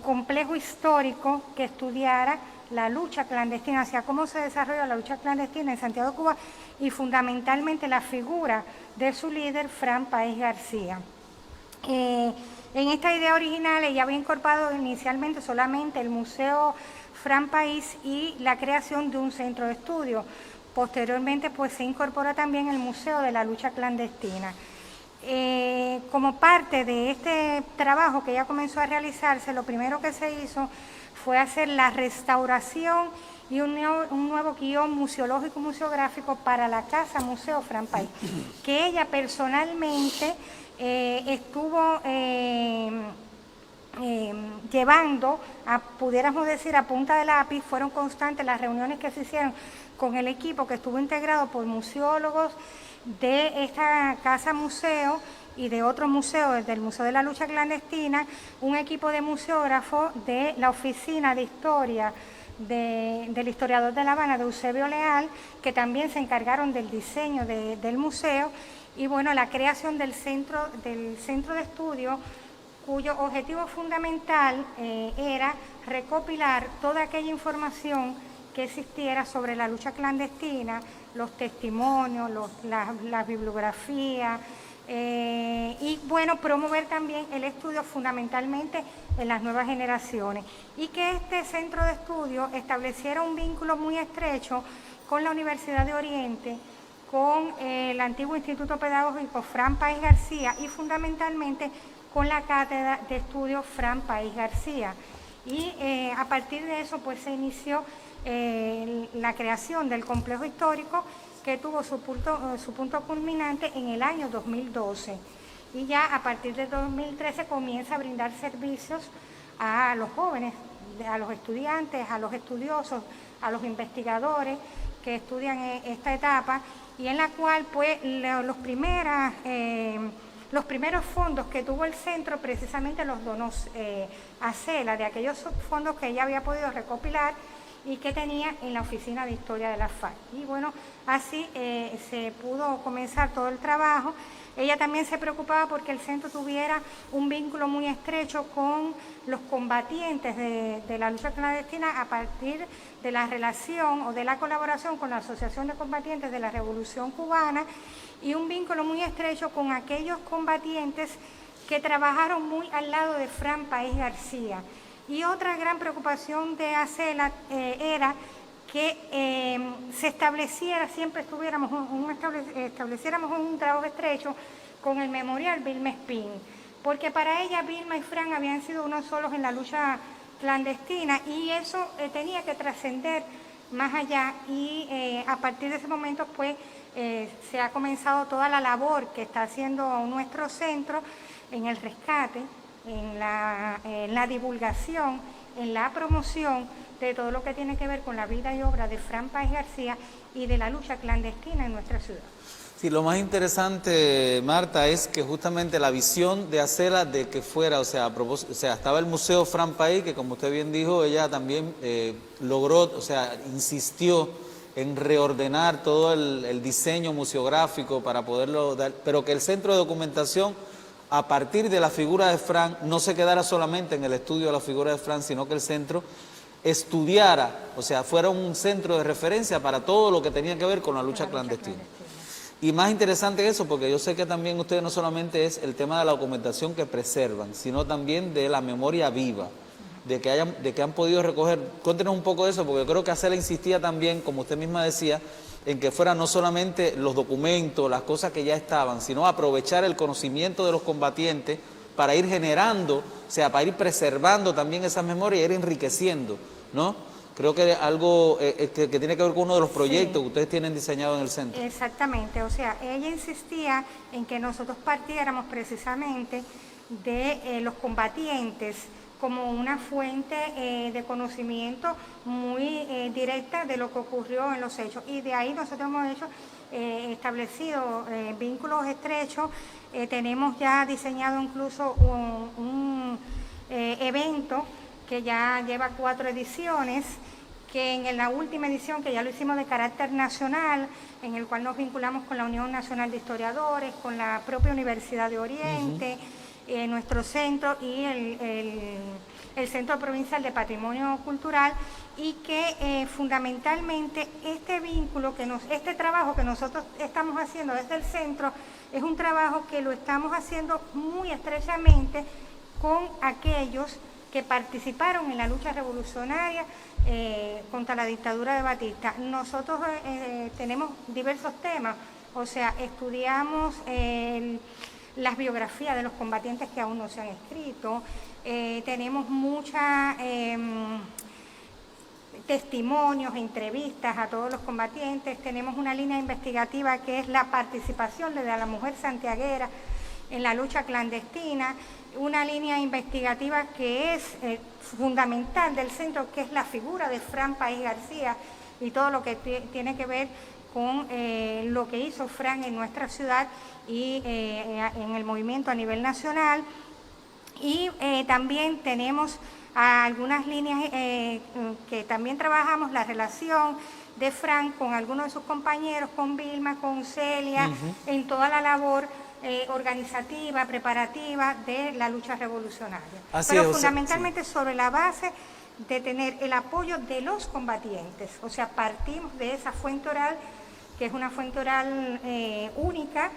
H: complejo histórico que estudiara la lucha clandestina, o sea, cómo se desarrolla la lucha clandestina en Santiago de Cuba, y fundamentalmente la figura de su líder, Fran País García. En esta idea original ella había incorporado inicialmente solamente el Museo Fran País y la creación de un centro de estudio. Posteriormente pues se incorpora también el Museo de la Lucha Clandestina. Como parte de este trabajo que ella comenzó a realizarse, lo primero que se hizo fue hacer la restauración y un nuevo guión museológico museográfico para la Casa Museo Fran País, que ella personalmente estuvo llevando, pudiéramos decir, a punta de lápiz. Fueron constantes las reuniones que se hicieron con el equipo que estuvo integrado por museólogos de esta casa museo y de otros museos, del Museo de la Lucha Clandestina, un equipo de museógrafos de la Oficina de Historia del historiador de La Habana, de Eusebio Leal, que también se encargaron del diseño del museo, y bueno, la creación del centro de estudio, cuyo objetivo fundamental era recopilar toda aquella información que existiera sobre la lucha clandestina, los testimonios, la bibliografía, y bueno, promover también el estudio fundamentalmente en las nuevas generaciones, y que este centro de estudio estableciera un vínculo muy estrecho con la Universidad de Oriente, con el antiguo Instituto Pedagógico Fran País García y fundamentalmente con la Cátedra de Estudios Fran País García. Y a partir de eso pues se inició la creación del complejo histórico, que tuvo su punto culminante en el año 2012. Y ya a partir de 2013 comienza a brindar servicios a los jóvenes, a los estudiantes, a los estudiosos, a los investigadores que estudian esta etapa, y en la cual pues los primeros fondos que tuvo el centro precisamente los donó a CELA, de aquellos fondos que ella había podido recopilar y que tenía en la Oficina de Historia de la FARC. Y bueno, así se pudo comenzar todo el trabajo. Ella también se preocupaba porque el centro tuviera un vínculo muy estrecho con los combatientes de la lucha clandestina a partir de la relación o de la colaboración con la Asociación de Combatientes de la Revolución Cubana, y un vínculo muy estrecho con aquellos combatientes que trabajaron muy al lado de Fran País García. Y otra gran preocupación de ACELA era que se estableciera, siempre estableciéramos un trabajo estrecho con el Memorial Vilma Espín, porque para ella Vilma y Fran habían sido unos solos en la lucha clandestina, y eso tenía que trascender más allá, y a partir de ese momento pues se ha comenzado toda la labor que está haciendo nuestro centro en el rescate, en la divulgación, en la promoción de todo lo que tiene que ver con la vida y obra de Fran País García y de la lucha clandestina en nuestra ciudad.
A: Sí, lo más interesante, Marta, es que justamente la visión de ACELA de que fuera, o sea, estaba el Museo Fran País, que como usted bien dijo, ella también logró, o sea, insistió en reordenar todo el diseño museográfico para poderlo dar, pero que el centro de documentación, a partir de la figura de Fran, no se quedara solamente en el estudio de la figura de Fran, sino que el centro estudiara, o sea, fuera un centro de referencia para todo lo que tenía que ver con la lucha clandestina. Y más interesante eso, porque yo sé que también ustedes no solamente es el tema de la documentación que preservan, sino también de la memoria viva, de que han podido recoger. Cuéntenos un poco de eso, porque yo creo que ACELA insistía también, como usted misma decía, en que fueran no solamente los documentos, las cosas que ya estaban, sino aprovechar el conocimiento de los combatientes para ir generando, o sea, para ir preservando también esas memorias y ir enriqueciendo, ¿no? Creo que algo que tiene que ver con uno de los proyectos que ustedes tienen diseñado en el centro.
H: Exactamente, o sea, ella insistía en que nosotros partiéramos precisamente de los combatientes como una fuente de conocimiento muy directa de lo que ocurrió en los hechos. Y de ahí nosotros hemos establecido vínculos estrechos. Tenemos ya diseñado incluso un evento que ya lleva 4 ediciones, que en la última edición, que ya lo hicimos de carácter nacional, en el cual nos vinculamos con la Unión Nacional de Historiadores, con la propia Universidad de Oriente, nuestro centro y el Centro Provincial de Patrimonio Cultural, y que fundamentalmente este vínculo, este trabajo que nosotros estamos haciendo desde el centro, es un trabajo que lo estamos haciendo muy estrechamente con aquellos que participaron en la lucha revolucionaria contra la dictadura de Batista. Nosotros tenemos diversos temas, o sea, estudiamos las biografías de los combatientes que aún no se han escrito, tenemos muchas testimonios, entrevistas a todos los combatientes, tenemos una línea investigativa que es la participación de la mujer santiaguera en la lucha clandestina, una línea investigativa que es fundamental del centro, que es la figura de Fran País García, y todo lo que tiene que ver con lo que hizo Fran en nuestra ciudad y en el movimiento a nivel nacional. Y también tenemos algunas líneas que también trabajamos, la relación de Fran con algunos de sus compañeros, con Vilma, con Celia, en toda la labor organizativa, preparativa de la lucha revolucionaria. Pero fundamentalmente sobre la base de tener el apoyo de los combatientes, o sea, partimos de esa fuente oral, que es una fuente oral única,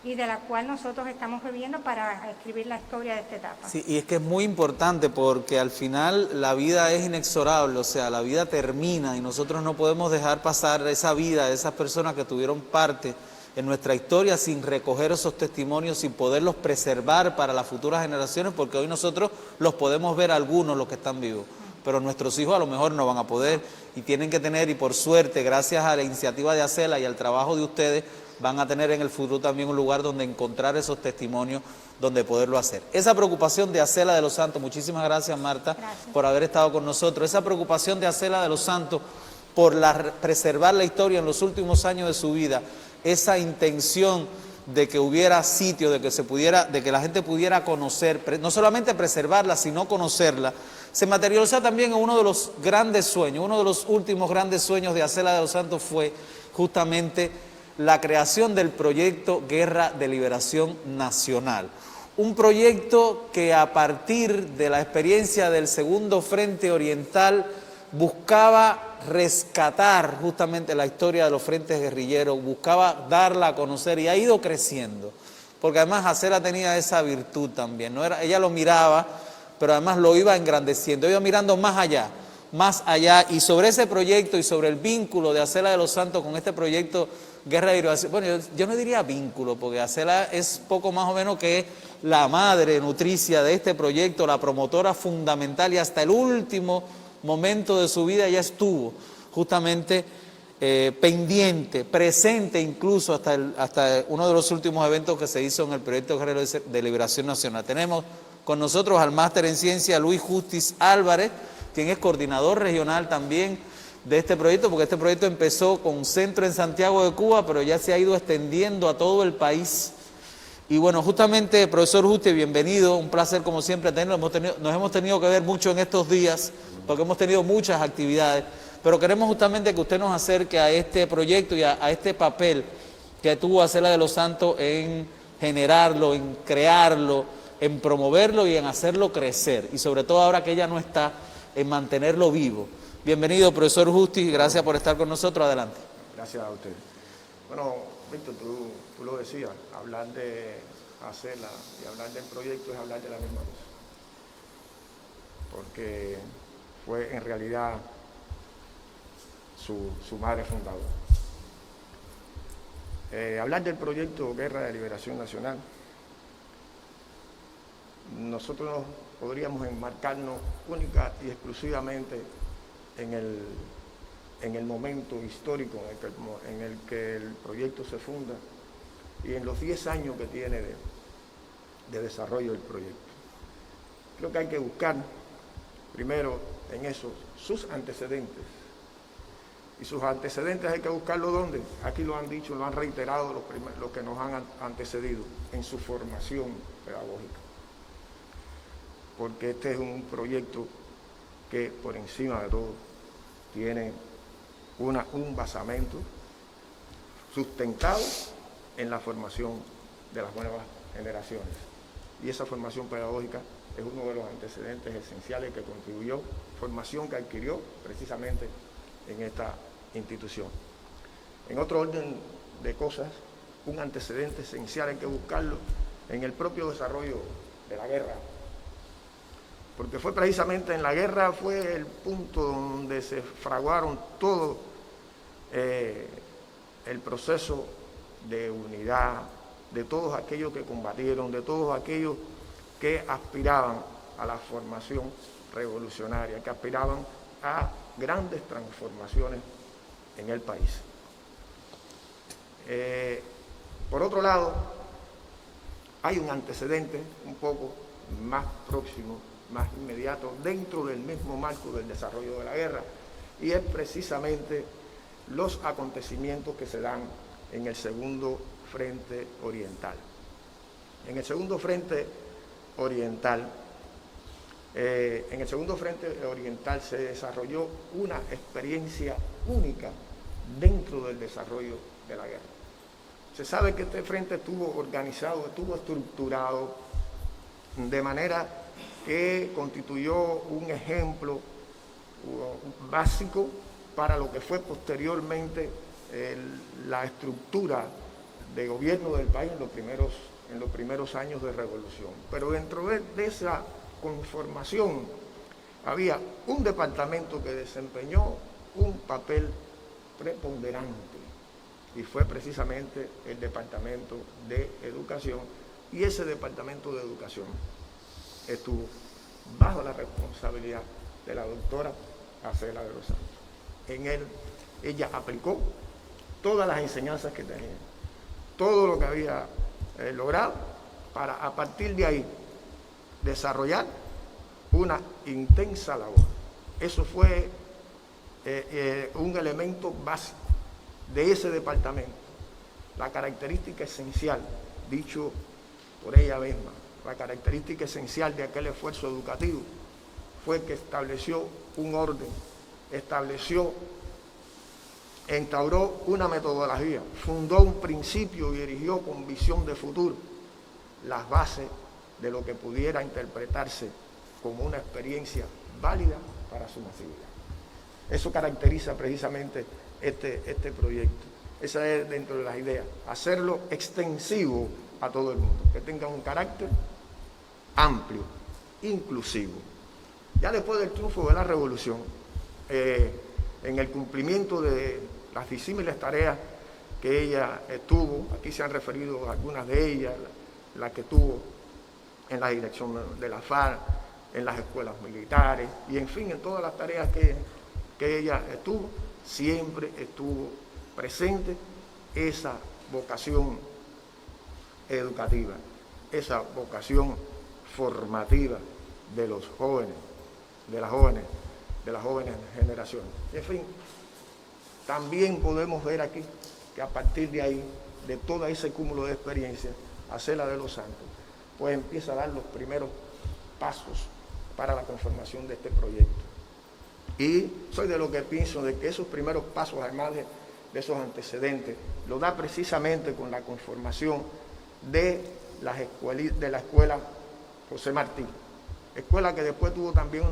H: y de la cual nosotros estamos bebiendo para escribir la historia de esta etapa.
A: Sí, y es que es muy importante porque al final la vida es inexorable, o sea, la vida termina y nosotros no podemos dejar pasar esa vida de esas personas que tuvieron parte en nuestra historia sin recoger esos testimonios, sin poderlos preservar para las futuras generaciones, porque hoy nosotros los podemos ver algunos, los que están vivos, pero nuestros hijos a lo mejor no van a poder y tienen que tener, y por suerte, gracias a la iniciativa de Acela y al trabajo de ustedes, van a tener en el futuro también un lugar donde encontrar esos testimonios, donde poderlo hacer. Esa preocupación de Acela de los Santos, muchísimas gracias Marta, por haber estado con nosotros, esa preocupación de Acela de los Santos por preservar la historia en los últimos años de su vida, esa intención de que hubiera sitio, de que la gente pudiera conocer, no solamente preservarla, sino conocerla, se materializó también en uno de los grandes sueños, uno de los últimos grandes sueños de Acela de los Santos fue justamente la creación del proyecto Guerra de Liberación Nacional. Un proyecto que a partir de la experiencia del Segundo Frente Oriental buscaba rescatar justamente la historia de los frentes guerrilleros, buscaba darla a conocer y ha ido creciendo. Porque además Acela tenía esa virtud también, ¿no? Ella lo miraba, pero además lo iba engrandeciendo, iba mirando más allá, y sobre ese proyecto y sobre el vínculo de Acela de los Santos con este proyecto Guerra de Liberación, bueno, yo no diría vínculo, porque Acela es poco más o menos que la madre nutricia de este proyecto, la promotora fundamental, y hasta el último momento de su vida ella estuvo justamente pendiente, presente incluso hasta uno de los últimos eventos que se hizo en el proyecto Guerra de Liberación Nacional. Tenemos con nosotros al máster en ciencia Luis Justis Álvarez, quien es coordinador regional también de este proyecto, porque este proyecto empezó con centro en Santiago de Cuba, pero ya se ha ido extendiendo a todo el país. Y bueno, justamente, profesor Justis, bienvenido, un placer como siempre tenerlo. Nos hemos tenido que ver mucho en estos días, porque hemos tenido muchas actividades, pero queremos justamente que usted nos acerque a este proyecto y a este papel que tuvo Acela de los Santos en generarlo, en crearlo, en promoverlo y en hacerlo crecer, y sobre todo ahora que ella no está, en mantenerlo vivo. Bienvenido, profesor Justis, gracias por estar con nosotros, adelante.
I: Gracias a usted. Bueno, Víctor, tú lo decías, hablar de Acela y hablar del proyecto es hablar de la misma cosa, porque fue en realidad su madre fundadora. Hablar del proyecto Guerra de Liberación Nacional, nosotros podríamos enmarcarnos única y exclusivamente en el momento histórico en el que el proyecto se funda y en los 10 años que tiene de desarrollo del proyecto. Creo que hay que buscar primero en eso sus antecedentes. Y sus antecedentes hay que buscarlo ¿dónde? Aquí lo han dicho, lo han reiterado los que nos han antecedido, en su formación pedagógica. Porque este es un proyecto que por encima de todo tiene un basamento sustentado en la formación de las nuevas generaciones. Y esa formación pedagógica es uno de los antecedentes esenciales que contribuyó, formación que adquirió precisamente en esta institución. En otro orden de cosas, un antecedente esencial hay que buscarlo en el propio desarrollo de la guerra, porque fue precisamente en la guerra fue el punto donde se fraguaron todo el proceso de unidad de todos aquellos que combatieron, de todos aquellos que aspiraban a la formación revolucionaria, que aspiraban a grandes transformaciones en el país. Por otro lado, hay un antecedente un poco más próximo, más inmediato, dentro del mismo marco del desarrollo de la guerra, y es precisamente los acontecimientos que se dan en el segundo frente oriental. En el segundo frente oriental, se desarrolló una experiencia única dentro del desarrollo de la guerra. Se sabe que este frente estuvo organizado, estuvo estructurado de manera que constituyó un ejemplo básico para lo que fue posteriormente la estructura de gobierno del país en los primeros años de revolución. Pero dentro de esa conformación había un departamento que desempeñó un papel preponderante y fue precisamente el Departamento de Educación, y ese Departamento de Educación estuvo bajo la responsabilidad de la doctora Acela de los Santos. En él ella aplicó todas las enseñanzas que tenía, todo lo que había logrado, para a partir de ahí desarrollar una intensa labor. Eso fue un elemento básico de ese departamento, la característica esencial, dicho por ella misma, la característica esencial de aquel esfuerzo educativo fue que estableció un orden, instauró una metodología, fundó un principio y erigió con visión de futuro las bases de lo que pudiera interpretarse como una experiencia válida para su masividad. Eso caracteriza precisamente este proyecto. Esa es dentro de las ideas, hacerlo extensivo a todo el mundo, que tenga un carácter amplio, inclusivo. Ya después del triunfo de la revolución, en el cumplimiento de las disímiles tareas que ella tuvo, aquí se han referido algunas de ellas, las que tuvo en la dirección de la FARC, en las escuelas militares y en fin, en todas las tareas que ella estuvo, siempre estuvo presente esa vocación educativa, esa vocación formativa de los jóvenes, de las jóvenes generaciones. En fin, también podemos ver aquí que a partir de ahí, de todo ese cúmulo de experiencias, Acela de los Santos, pues empieza a dar los primeros pasos para la conformación de este proyecto. Y soy de lo que pienso de que esos primeros pasos, además de esos antecedentes, lo da precisamente con la conformación de la escuela José Martí, escuela que después tuvo también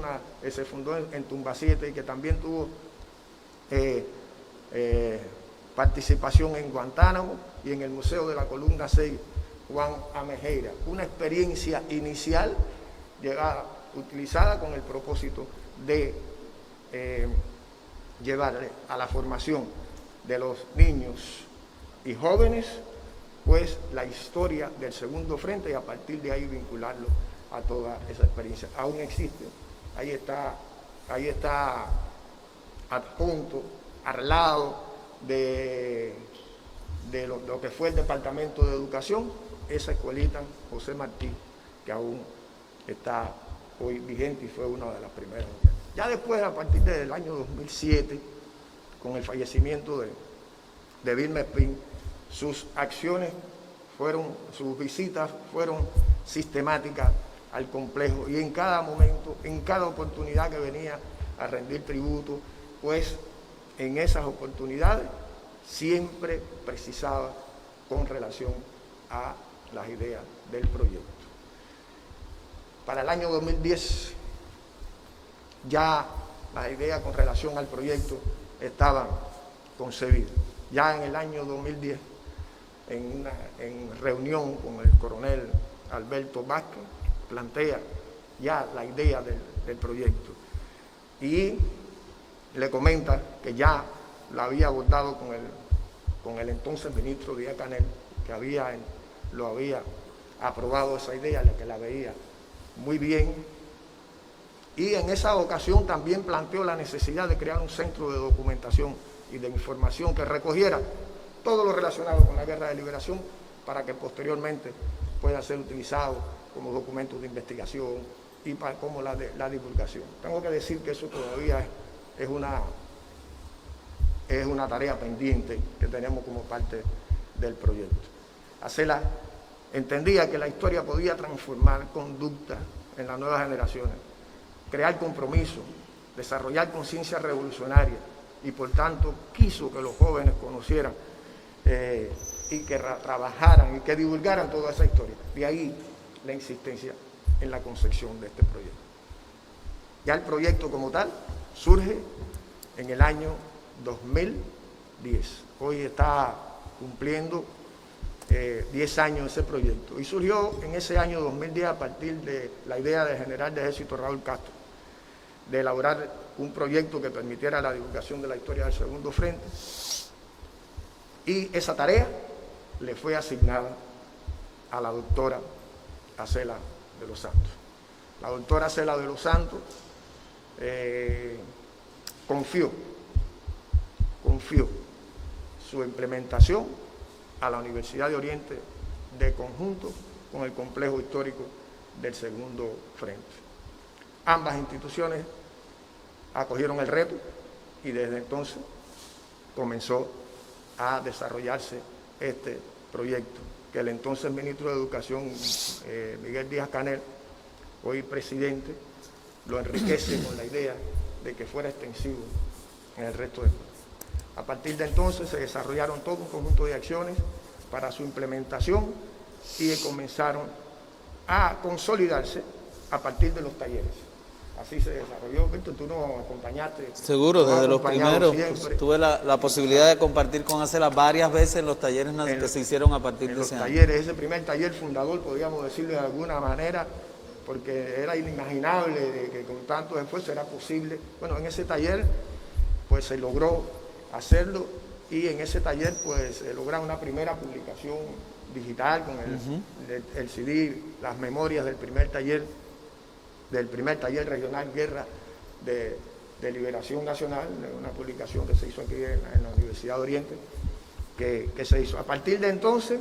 I: se fundó en Tumbasiete y que también tuvo participación en Guantánamo y en el Museo de la Columna 6 Juan Amejeira. Una experiencia inicial utilizada con el propósito de llevarle a la formación de los niños y jóvenes pues la historia del segundo frente y a partir de ahí vincularlo a toda esa experiencia. Aún existe, ahí está adjunto, al lado de lo que fue el Departamento de Educación, esa escuelita José Martí, que aún está hoy vigente y fue una de las primeras. Ya después, a partir del año 2007, con el fallecimiento de Vilma Espín, sus acciones sus visitas fueron sistemáticas al complejo y en cada momento, en cada oportunidad que venía a rendir tributo, pues en esas oportunidades siempre precisaba con relación a las ideas del proyecto. Para el año 2010 ya las ideas con relación al proyecto estaban concebidas. Ya en el año 2010, en reunión con el coronel Alberto Vázquez, plantea ya la idea del proyecto y le comenta que ya la había abordado con el entonces ministro Díaz-Canel, que lo había aprobado esa idea, que la veía muy bien, y en esa ocasión también planteó la necesidad de crear un centro de documentación y de información que recogiera todo lo relacionado con la Guerra de Liberación para que posteriormente pueda ser utilizado como documento de investigación y como la divulgación. Tengo que decir que eso todavía es es una tarea pendiente que tenemos como parte del proyecto. Acela entendía que la historia podía transformar conducta en las nuevas generaciones, crear compromiso, desarrollar conciencia revolucionaria y por tanto quiso que los jóvenes conocieran y que trabajaran y que divulgaran toda esa historia. De ahí la insistencia en la concepción de este proyecto. Ya el proyecto como tal surge en el año 2010. Hoy está cumpliendo 10 años ese proyecto y surgió en ese año 2010 a partir de la idea del general de ejército Raúl Castro de elaborar un proyecto que permitiera la divulgación de la historia del Segundo Frente, y esa tarea le fue asignada a la doctora Acela de los Santos. La doctora Acela de los Santos confió su implementación a la Universidad de Oriente de conjunto con el complejo histórico del Segundo Frente. Ambas instituciones acogieron el reto y desde entonces comenzó a desarrollarse este proyecto que el entonces ministro de Educación, Miguel Díaz-Canel, hoy presidente, lo enriquece con la idea de que fuera extensivo en el resto del país. A partir de entonces se desarrollaron todo un conjunto de acciones para su implementación y comenzaron a consolidarse a partir de los talleres. Así se desarrolló. Víctor, tú nos acompañaste.
A: Seguro, desde los primeros. Pues, tuve la posibilidad de compartir con Acela varias veces en los talleres que se hicieron a partir de ese año.
I: Talleres, ese primer taller fundador, podríamos decirlo de alguna manera, porque era inimaginable de que con tantos esfuerzos era posible. Bueno, en ese taller pues se logró hacerlo y en ese taller pues se logra una primera publicación digital con el CD, las memorias del primer taller regional Guerra de Liberación Nacional, una publicación que se hizo aquí en la Universidad de Oriente, que se hizo. A partir de entonces,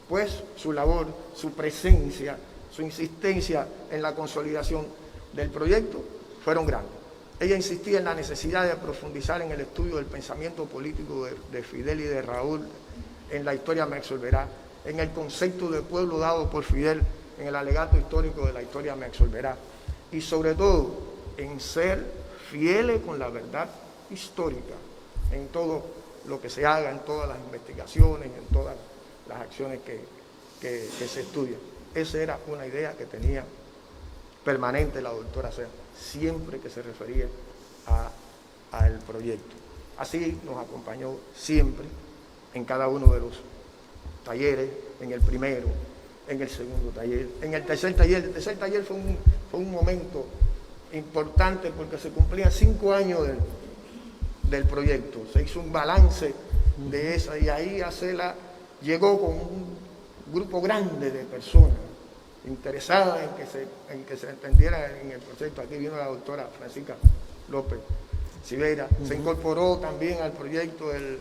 I: pues su labor, su presencia, su insistencia en la consolidación del proyecto fueron grandes. Ella insistía en la necesidad de profundizar en el estudio del pensamiento político de Fidel y de Raúl, en la historia Meixolverá, en el concepto de pueblo dado por Fidel en el alegato histórico de la historia Meixolverá, y sobre todo en ser fieles con la verdad histórica en todo lo que se haga, en todas las investigaciones, en todas las acciones que se estudian. Esa era una idea que tenía permanente la doctora Acela, siempre que se refería al proyecto. Así nos acompañó siempre en cada uno de los talleres, en el primero, en el segundo taller, en el tercer taller. El tercer taller fue un momento importante porque se cumplían 5 años del proyecto. Se hizo un balance de esa y ahí Acela llegó con un grupo grande de personas interesadas en que se entendiera en el proyecto. Aquí vino la doctora Francisca López Silveira. Se incorporó también al proyecto el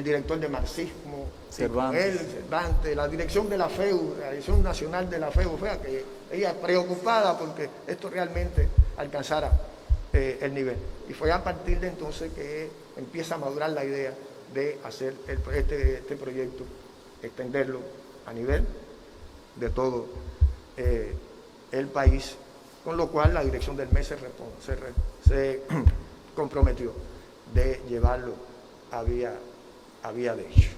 I: director de marxismo, Cervantes, la dirección de la FEU, la Dirección Nacional de la FEU, que ella preocupada porque esto realmente alcanzara el nivel. Y fue a partir de entonces que empieza a madurar la idea de hacer este proyecto, extenderlo a nivel de todo el país, con lo cual la dirección del MES se comprometió de llevarlo a vía de hecho.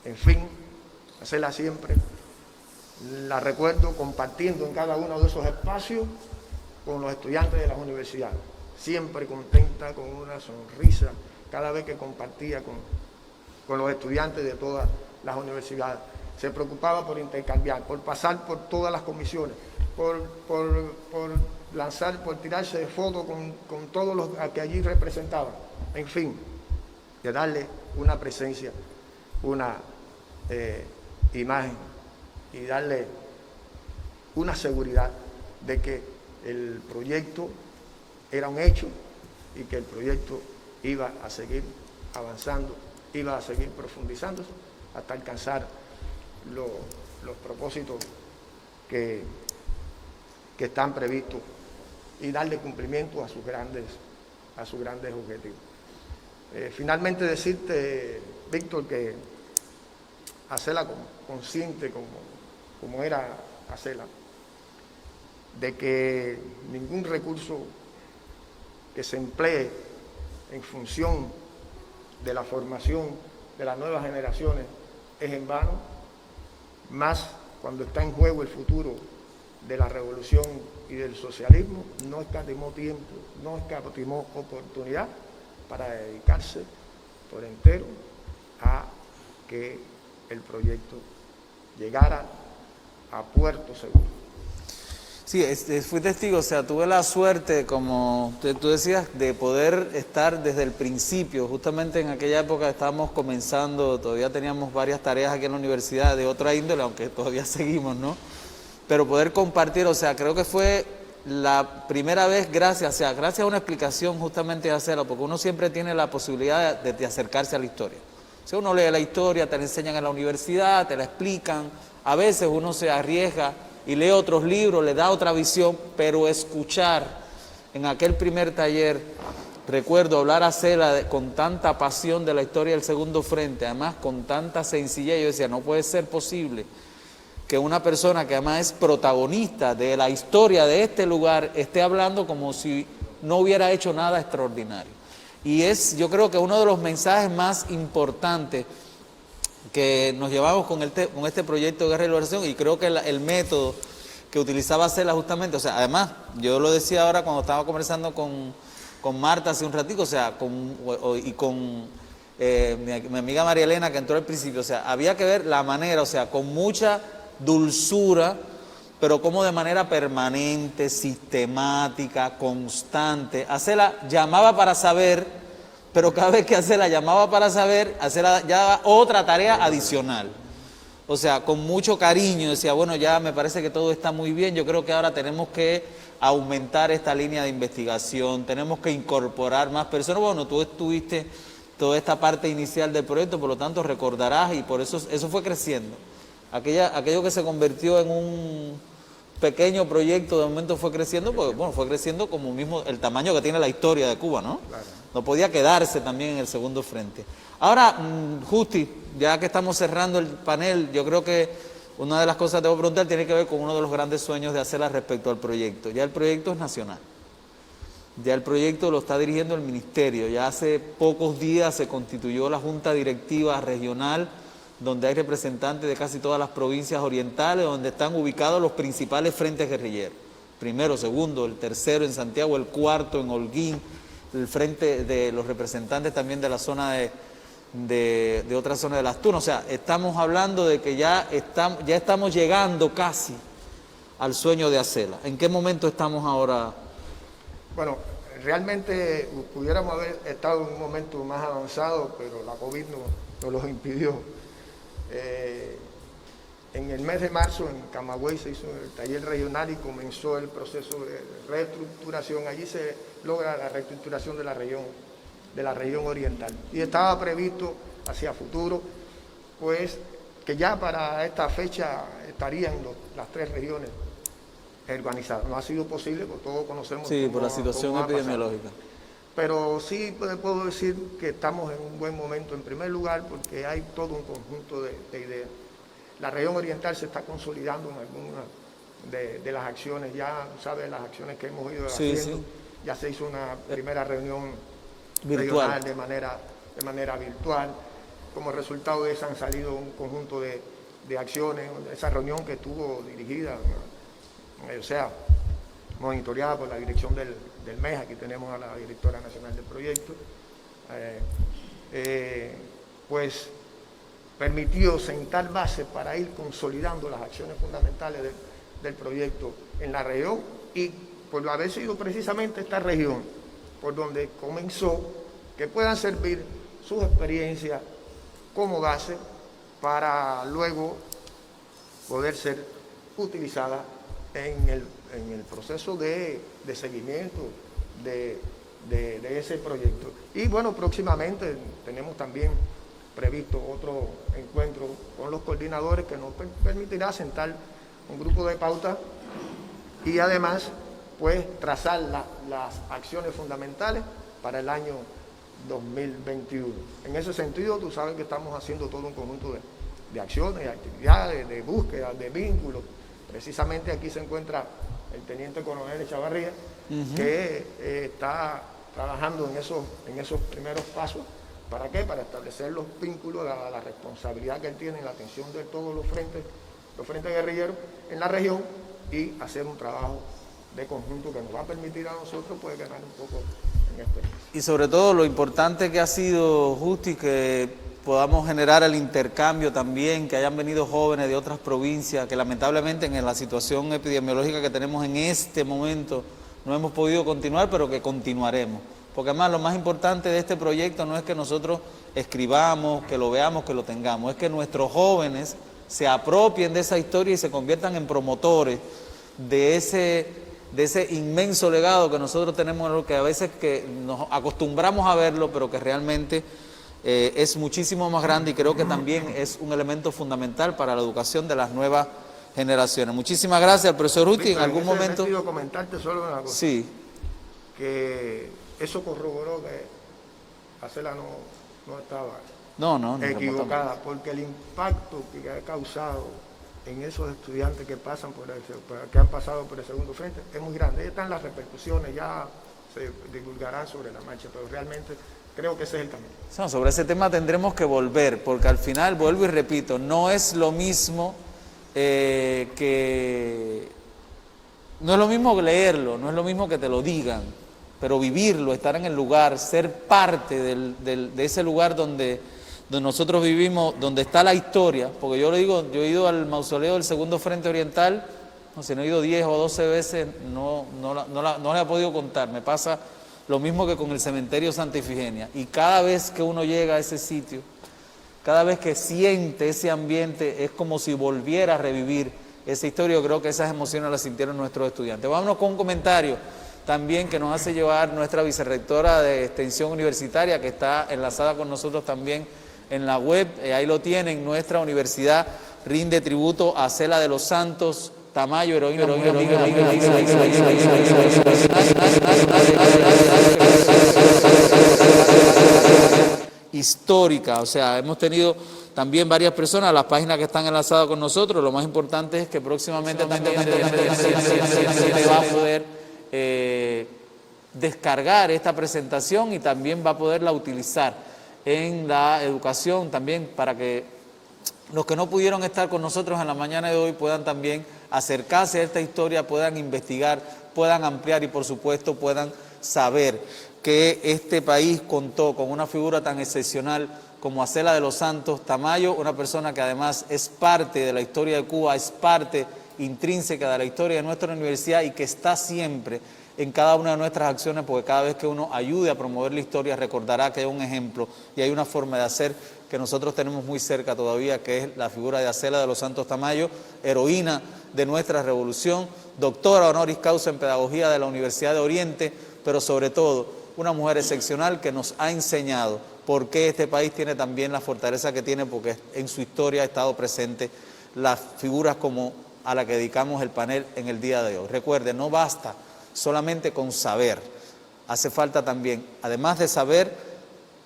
I: En fin, Acela siempre la recuerdo compartiendo en cada uno de esos espacios con los estudiantes de las universidades, siempre contenta, con una sonrisa, cada vez que compartía con los estudiantes de todas las universidades. Se preocupaba por intercambiar, por pasar por todas las comisiones, por lanzar, por tirarse de fotos con todos los que allí representaban, en fin, de darle una presencia, una imagen y darle una seguridad de que el proyecto era un hecho y que el proyecto iba a seguir avanzando, iba a seguir profundizándose hasta alcanzar los propósitos que están previstos y darle cumplimiento a sus grandes sus grandes objetivos. Finalmente decirte, Víctor, que Acela consciente como era Acela, de que ningún recurso que se emplee en función de la formación de las nuevas generaciones es en vano, más cuando está en juego el futuro de la revolución y del socialismo. No escatimó tiempo, no escatimó oportunidad para dedicarse por entero a que el proyecto llegara a puerto seguro.
A: Sí, fui testigo, o sea, tuve la suerte, como tú decías, de poder estar desde el principio. Justamente en aquella época estábamos comenzando, todavía teníamos varias tareas aquí en la universidad de otra índole, aunque todavía seguimos, ¿no? Pero poder compartir, o sea, creo que fue la primera vez gracias a una explicación justamente de Acela, porque uno siempre tiene la posibilidad de acercarse a la historia. Si uno lee la historia, te la enseñan en la universidad, te la explican, a veces uno se arriesga y lee otros libros, le da otra visión, pero escuchar en aquel primer taller, recuerdo hablar a Acela con tanta pasión de la historia del Segundo Frente, además con tanta sencillez, yo decía, no puede ser posible que una persona que además es protagonista de la historia de este lugar esté hablando como si no hubiera hecho nada extraordinario. Y es, yo creo que uno de los mensajes más importantes que nos llevamos con este proyecto de Guerra y Liberación, y creo que el método que utilizaba Acela justamente, o sea, además, yo lo decía ahora cuando estaba conversando con Marta hace un ratico, o sea, con mi amiga María Elena que entró al principio, o sea, había que ver la manera, o sea, con mucha dulzura, pero como de manera permanente, sistemática, constante. Acela llamaba para saber, pero cada vez que Acela llamaba para saber, Acela ya daba otra tarea adicional. O sea, con mucho cariño, decía, bueno, ya me parece que todo está muy bien, yo creo que ahora tenemos que aumentar esta línea de investigación, tenemos que incorporar más personas. Bueno, tú estuviste toda esta parte inicial del proyecto, por lo tanto recordarás, y por eso fue creciendo. Aquello que se convirtió en un pequeño proyecto, de momento fue creciendo, porque bueno, fue creciendo como mismo el tamaño que tiene la historia de Cuba, ¿no? Claro. No podía quedarse también en el Segundo Frente. Ahora, Justi, ya que estamos cerrando el panel, yo creo que una de las cosas que te voy a preguntar tiene que ver con uno de los grandes sueños de Acela respecto al proyecto. Ya el proyecto es nacional. Ya el proyecto lo está dirigiendo el ministerio. Ya hace pocos días se constituyó la Junta Directiva Regional, donde hay representantes de casi todas las provincias orientales, donde están ubicados los principales frentes guerrilleros. Primero, segundo, el tercero en Santiago, el cuarto en Holguín, el frente de los representantes también de la zona de otra zona de Las Tunas. O sea, estamos hablando de que ya estamos llegando casi al sueño de Acela. ¿En qué momento estamos ahora?
I: Bueno, realmente pudiéramos haber estado en un momento más avanzado, pero la COVID nos los impidió. En el mes de marzo en Camagüey se hizo el taller regional y comenzó el proceso de reestructuración. Allí se logra la reestructuración de la región oriental. Y estaba previsto hacia futuro, pues, que ya para esta fecha estarían las 3 regiones organizadas. No ha sido posible, porque todos conocemos.
A: Sí, por la situación epidemiológica.
I: Pero sí puedo decir que estamos en un buen momento, en primer lugar, porque hay todo un conjunto de ideas. La región oriental se está consolidando en algunas de las acciones, ya sabes, las acciones que hemos ido haciendo. Sí. Ya se hizo una primera reunión virtual de manera virtual. Como resultado de eso han salido un conjunto de acciones. Esa reunión que estuvo dirigida, o sea, monitoreada por la dirección del MES, aquí tenemos a la directora nacional del proyecto, pues permitió sentar bases para ir consolidando las acciones fundamentales del proyecto en la región, y por haber sido precisamente esta región por donde comenzó, que puedan servir sus experiencias como base para luego poder ser utilizadas en el proceso de seguimiento de ese proyecto. Y bueno, próximamente tenemos también previsto otro encuentro con los coordinadores que nos permitirá sentar un grupo de pautas y además pues trazar las acciones fundamentales para el año 2021. En ese sentido, tú sabes que estamos haciendo todo un conjunto de acciones, de actividades, de búsqueda, de vínculos. Precisamente aquí se encuentra el teniente coronel Echavarría, que está trabajando en esos primeros pasos. ¿Para qué? Para establecer los vínculos, la responsabilidad que él tiene en la atención de todos los frentes guerrilleros en la región y hacer un trabajo de conjunto que nos va a permitir a nosotros poder ganar un poco en experiencia.
A: Y sobre todo lo importante que ha sido, Justi, que podamos generar el intercambio también, que hayan venido jóvenes de otras provincias, que lamentablemente en la situación epidemiológica que tenemos en este momento no hemos podido continuar, pero que continuaremos. Porque además lo más importante de este proyecto no es que nosotros escribamos, que lo veamos, que lo tengamos, es que nuestros jóvenes se apropien de esa historia y se conviertan en promotores de ese inmenso legado que nosotros tenemos, que a veces que nos acostumbramos a verlo, pero que realmente es muchísimo más grande y creo que también es un elemento fundamental para la educación de las nuevas generaciones. Muchísimas gracias, profesor Ruti. En algún momento...
I: Sentido, comentarte solo una cosa.
A: Sí.
I: Que eso corroboró que Acela no estaba equivocada, porque el impacto que ha causado en esos estudiantes que pasan que han pasado por el segundo frente es muy grande. Ahí están las repercusiones, ya se divulgarán sobre la marcha, pero realmente creo que ese es el camino.
A: No, sobre ese tema tendremos que volver, porque al final, vuelvo y repito, no es lo mismo que leerlo, no es lo mismo que te lo digan, pero vivirlo, estar en el lugar, ser parte de ese lugar donde nosotros vivimos, donde está la historia, porque yo le digo, yo he ido al mausoleo del Segundo Frente Oriental, no sé, no he ido 10 o 12 veces, no le he podido contar, me pasa lo mismo que con el cementerio Santa Ifigenia, y cada vez que uno llega a ese sitio, cada vez que siente ese ambiente, es como si volviera a revivir esa historia. Yo creo que esas emociones las sintieron nuestros estudiantes. Vámonos con un comentario también que nos hace llevar nuestra vicerrectora de Extensión Universitaria, que está enlazada con nosotros también en la web. Ahí lo tienen, nuestra universidad rinde tributo a Acela de los Santos Tamayo, heroína histórica. O sea, hemos tenido también varias personas, las páginas que están enlazadas con nosotros. Lo más importante es que próximamente también se va a poder descargar esta presentación y también va a poderla utilizar en la educación también para que los que no pudieron estar con nosotros en la mañana de hoy puedan también acercarse a esta historia, puedan investigar, puedan ampliar y por supuesto puedan saber que este país contó con una figura tan excepcional como Acela de los Santos Tamayo, una persona que además es parte de la historia de Cuba, es parte intrínseca de la historia de nuestra universidad y que está siempre en cada una de nuestras acciones, porque cada vez que uno ayude a promover la historia recordará que hay un ejemplo y hay una forma de hacer que nosotros tenemos muy cerca todavía, que es la figura de Acela de los Santos Tamayo, heroína de nuestra revolución, doctora honoris causa en pedagogía de la Universidad de Oriente, pero sobre todo una mujer excepcional que nos ha enseñado por qué este país tiene también la fortaleza que tiene, porque en su historia ha estado presente las figuras como a la que dedicamos el panel en el día de hoy. Recuerden, no basta solamente con saber, hace falta también, además de saber,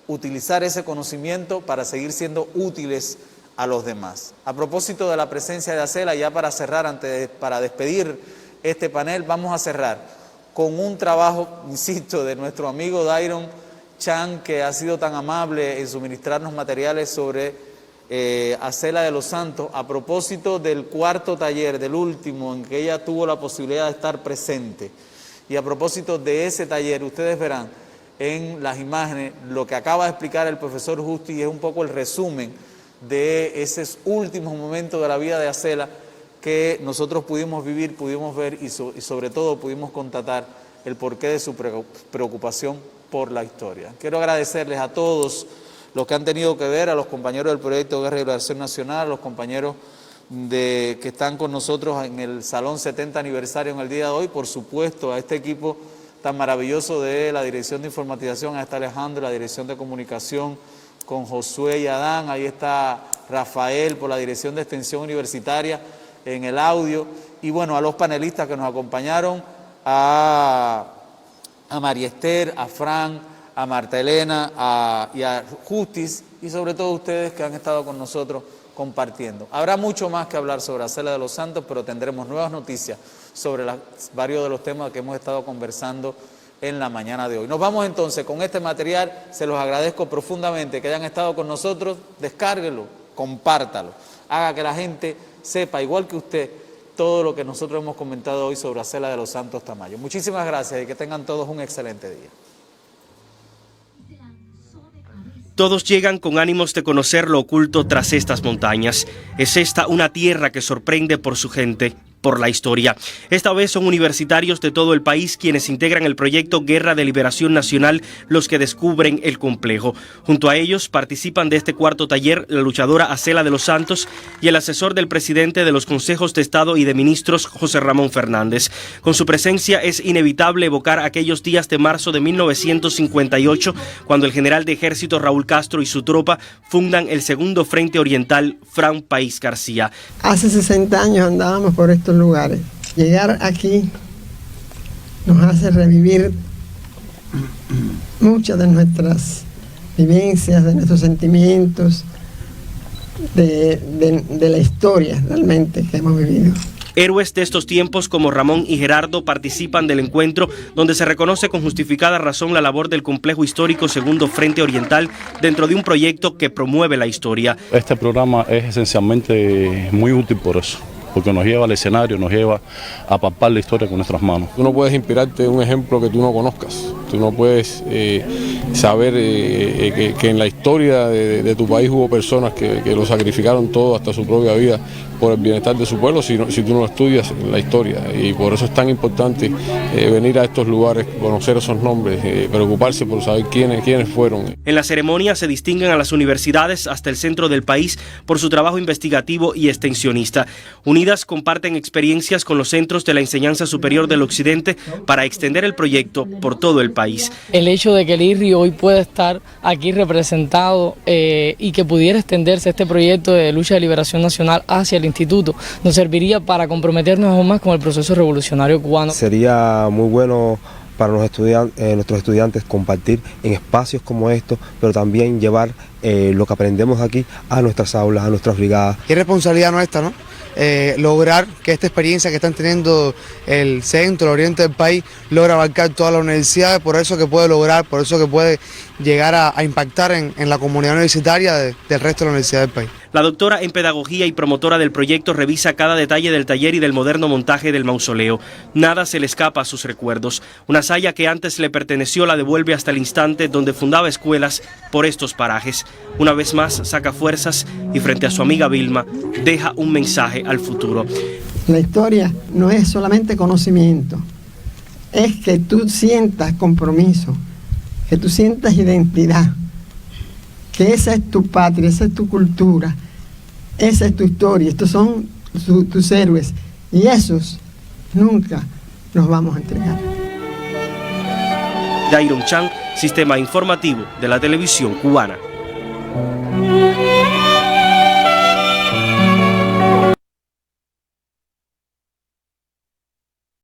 A: utilizar ese conocimiento para seguir siendo útiles a los demás. A propósito de la presencia de Acela, ya para cerrar, para despedir este panel, vamos a cerrar con un trabajo, insisto, de nuestro amigo Dairon Chan, que ha sido tan amable en suministrarnos materiales sobre Acela de los Santos, a propósito del cuarto taller, del último, en que ella tuvo la posibilidad de estar presente. Y a propósito de ese taller, ustedes verán en las imágenes lo que acaba de explicar el profesor Justi, y es un poco el resumen de esos últimos momentos de la vida de Acela que nosotros pudimos vivir, pudimos ver y sobre todo pudimos constatar el porqué de su preocupación por la historia. Quiero agradecerles a todos los que han tenido que ver, a los compañeros del Proyecto Guerra y Liberación Nacional, a los compañeros que están con nosotros en el Salón 70 aniversario en el día de hoy, por supuesto a este equipo tan maravilloso de la Dirección de Informatización, ahí está Alejandro, la Dirección de Comunicación con Josué y Adán, ahí está Rafael por la Dirección de Extensión Universitaria en el audio, y bueno, a los panelistas que nos acompañaron, a María Esther, a Fran, a Marta Elena y a Justice, y sobre todo ustedes que han estado con nosotros compartiendo. Habrá mucho más que hablar sobre Acela de los Santos, pero tendremos nuevas noticias sobre varios de los temas que hemos estado conversando en la mañana de hoy. Nos vamos entonces con este material. Se los agradezco profundamente que hayan estado con nosotros. Descárguelo, compártalo, haga que la gente sepa, igual que usted, todo lo que nosotros hemos comentado hoy sobre Acela de los Santos Tamayo. Muchísimas gracias y que tengan todos un excelente día.
F: Todos llegan con ánimos de conocer lo oculto tras estas montañas. Es esta una tierra que sorprende por su gente, por la historia. Esta vez son universitarios de todo el país quienes integran el proyecto Guerra de Liberación Nacional los que descubren el complejo. Junto a ellos participan de este cuarto taller la luchadora Acela de los Santos y el asesor del presidente de los consejos de Estado y de ministros, José Ramón Fernández. Con su presencia es inevitable evocar aquellos días de marzo de 1958, cuando el general de ejército Raúl Castro y su tropa fundan el segundo Frente Oriental, Fran País García.
C: Hace 60 años andábamos por estos lugares. Llegar aquí nos hace revivir muchas de nuestras vivencias, de nuestros sentimientos, de la historia realmente que hemos vivido.
F: Héroes de estos tiempos como Ramón y Gerardo participan del encuentro, donde se reconoce con justificada razón la labor del complejo histórico Segundo Frente Oriental dentro de un proyecto que promueve la historia.
J: Este programa es esencialmente muy útil por eso, porque nos lleva al escenario, nos lleva a palpar la historia con nuestras manos.
K: Tú no puedes inspirarte en un ejemplo que tú no conozcas, tú no puedes saber que en la historia de tu país hubo personas que lo sacrificaron todo, hasta su propia vida, por el bienestar de su pueblo, si tú no lo estudias en la historia. Y por eso es tan importante venir a estos lugares, conocer esos nombres, preocuparse por saber quiénes fueron.
F: En la ceremonia se distinguen a las universidades hasta el centro del país por su trabajo investigativo y extensionista. Unidas comparten experiencias con los centros de la enseñanza superior del occidente para extender el proyecto por todo el país.
L: El hecho de que el IRRI hoy pueda estar aquí representado y que pudiera extenderse este proyecto de lucha de liberación nacional hacia el instituto nos serviría para comprometernos aún más con el proceso revolucionario cubano.
M: Sería muy bueno para nuestros estudiantes compartir en espacios como estos, pero también llevar lo que aprendemos aquí a nuestras aulas, a nuestras brigadas.
N: Qué responsabilidad nuestra, ¿no? Lograr que esta experiencia que están teniendo el centro, el oriente del país, logra abarcar todas las universidades, por eso que puede lograr, por eso que puede llegar a impactar en la comunidad universitaria del resto de la universidad del país.
F: La doctora en pedagogía y promotora del proyecto revisa cada detalle del taller y del moderno montaje del mausoleo. Nada se le escapa a sus recuerdos. Una saya que antes le perteneció la devuelve hasta el instante donde fundaba escuelas por estos parajes. Una vez más saca fuerzas y frente a su amiga Vilma deja un mensaje al futuro.
C: La historia no es solamente conocimiento, es que tú sientas compromiso, que tú sientas identidad, que esa es tu patria, esa es tu cultura, esa es tu historia, estos son tus héroes y esos nunca los vamos a entregar.
F: Dairon Chan, Sistema Informativo de la Televisión Cubana.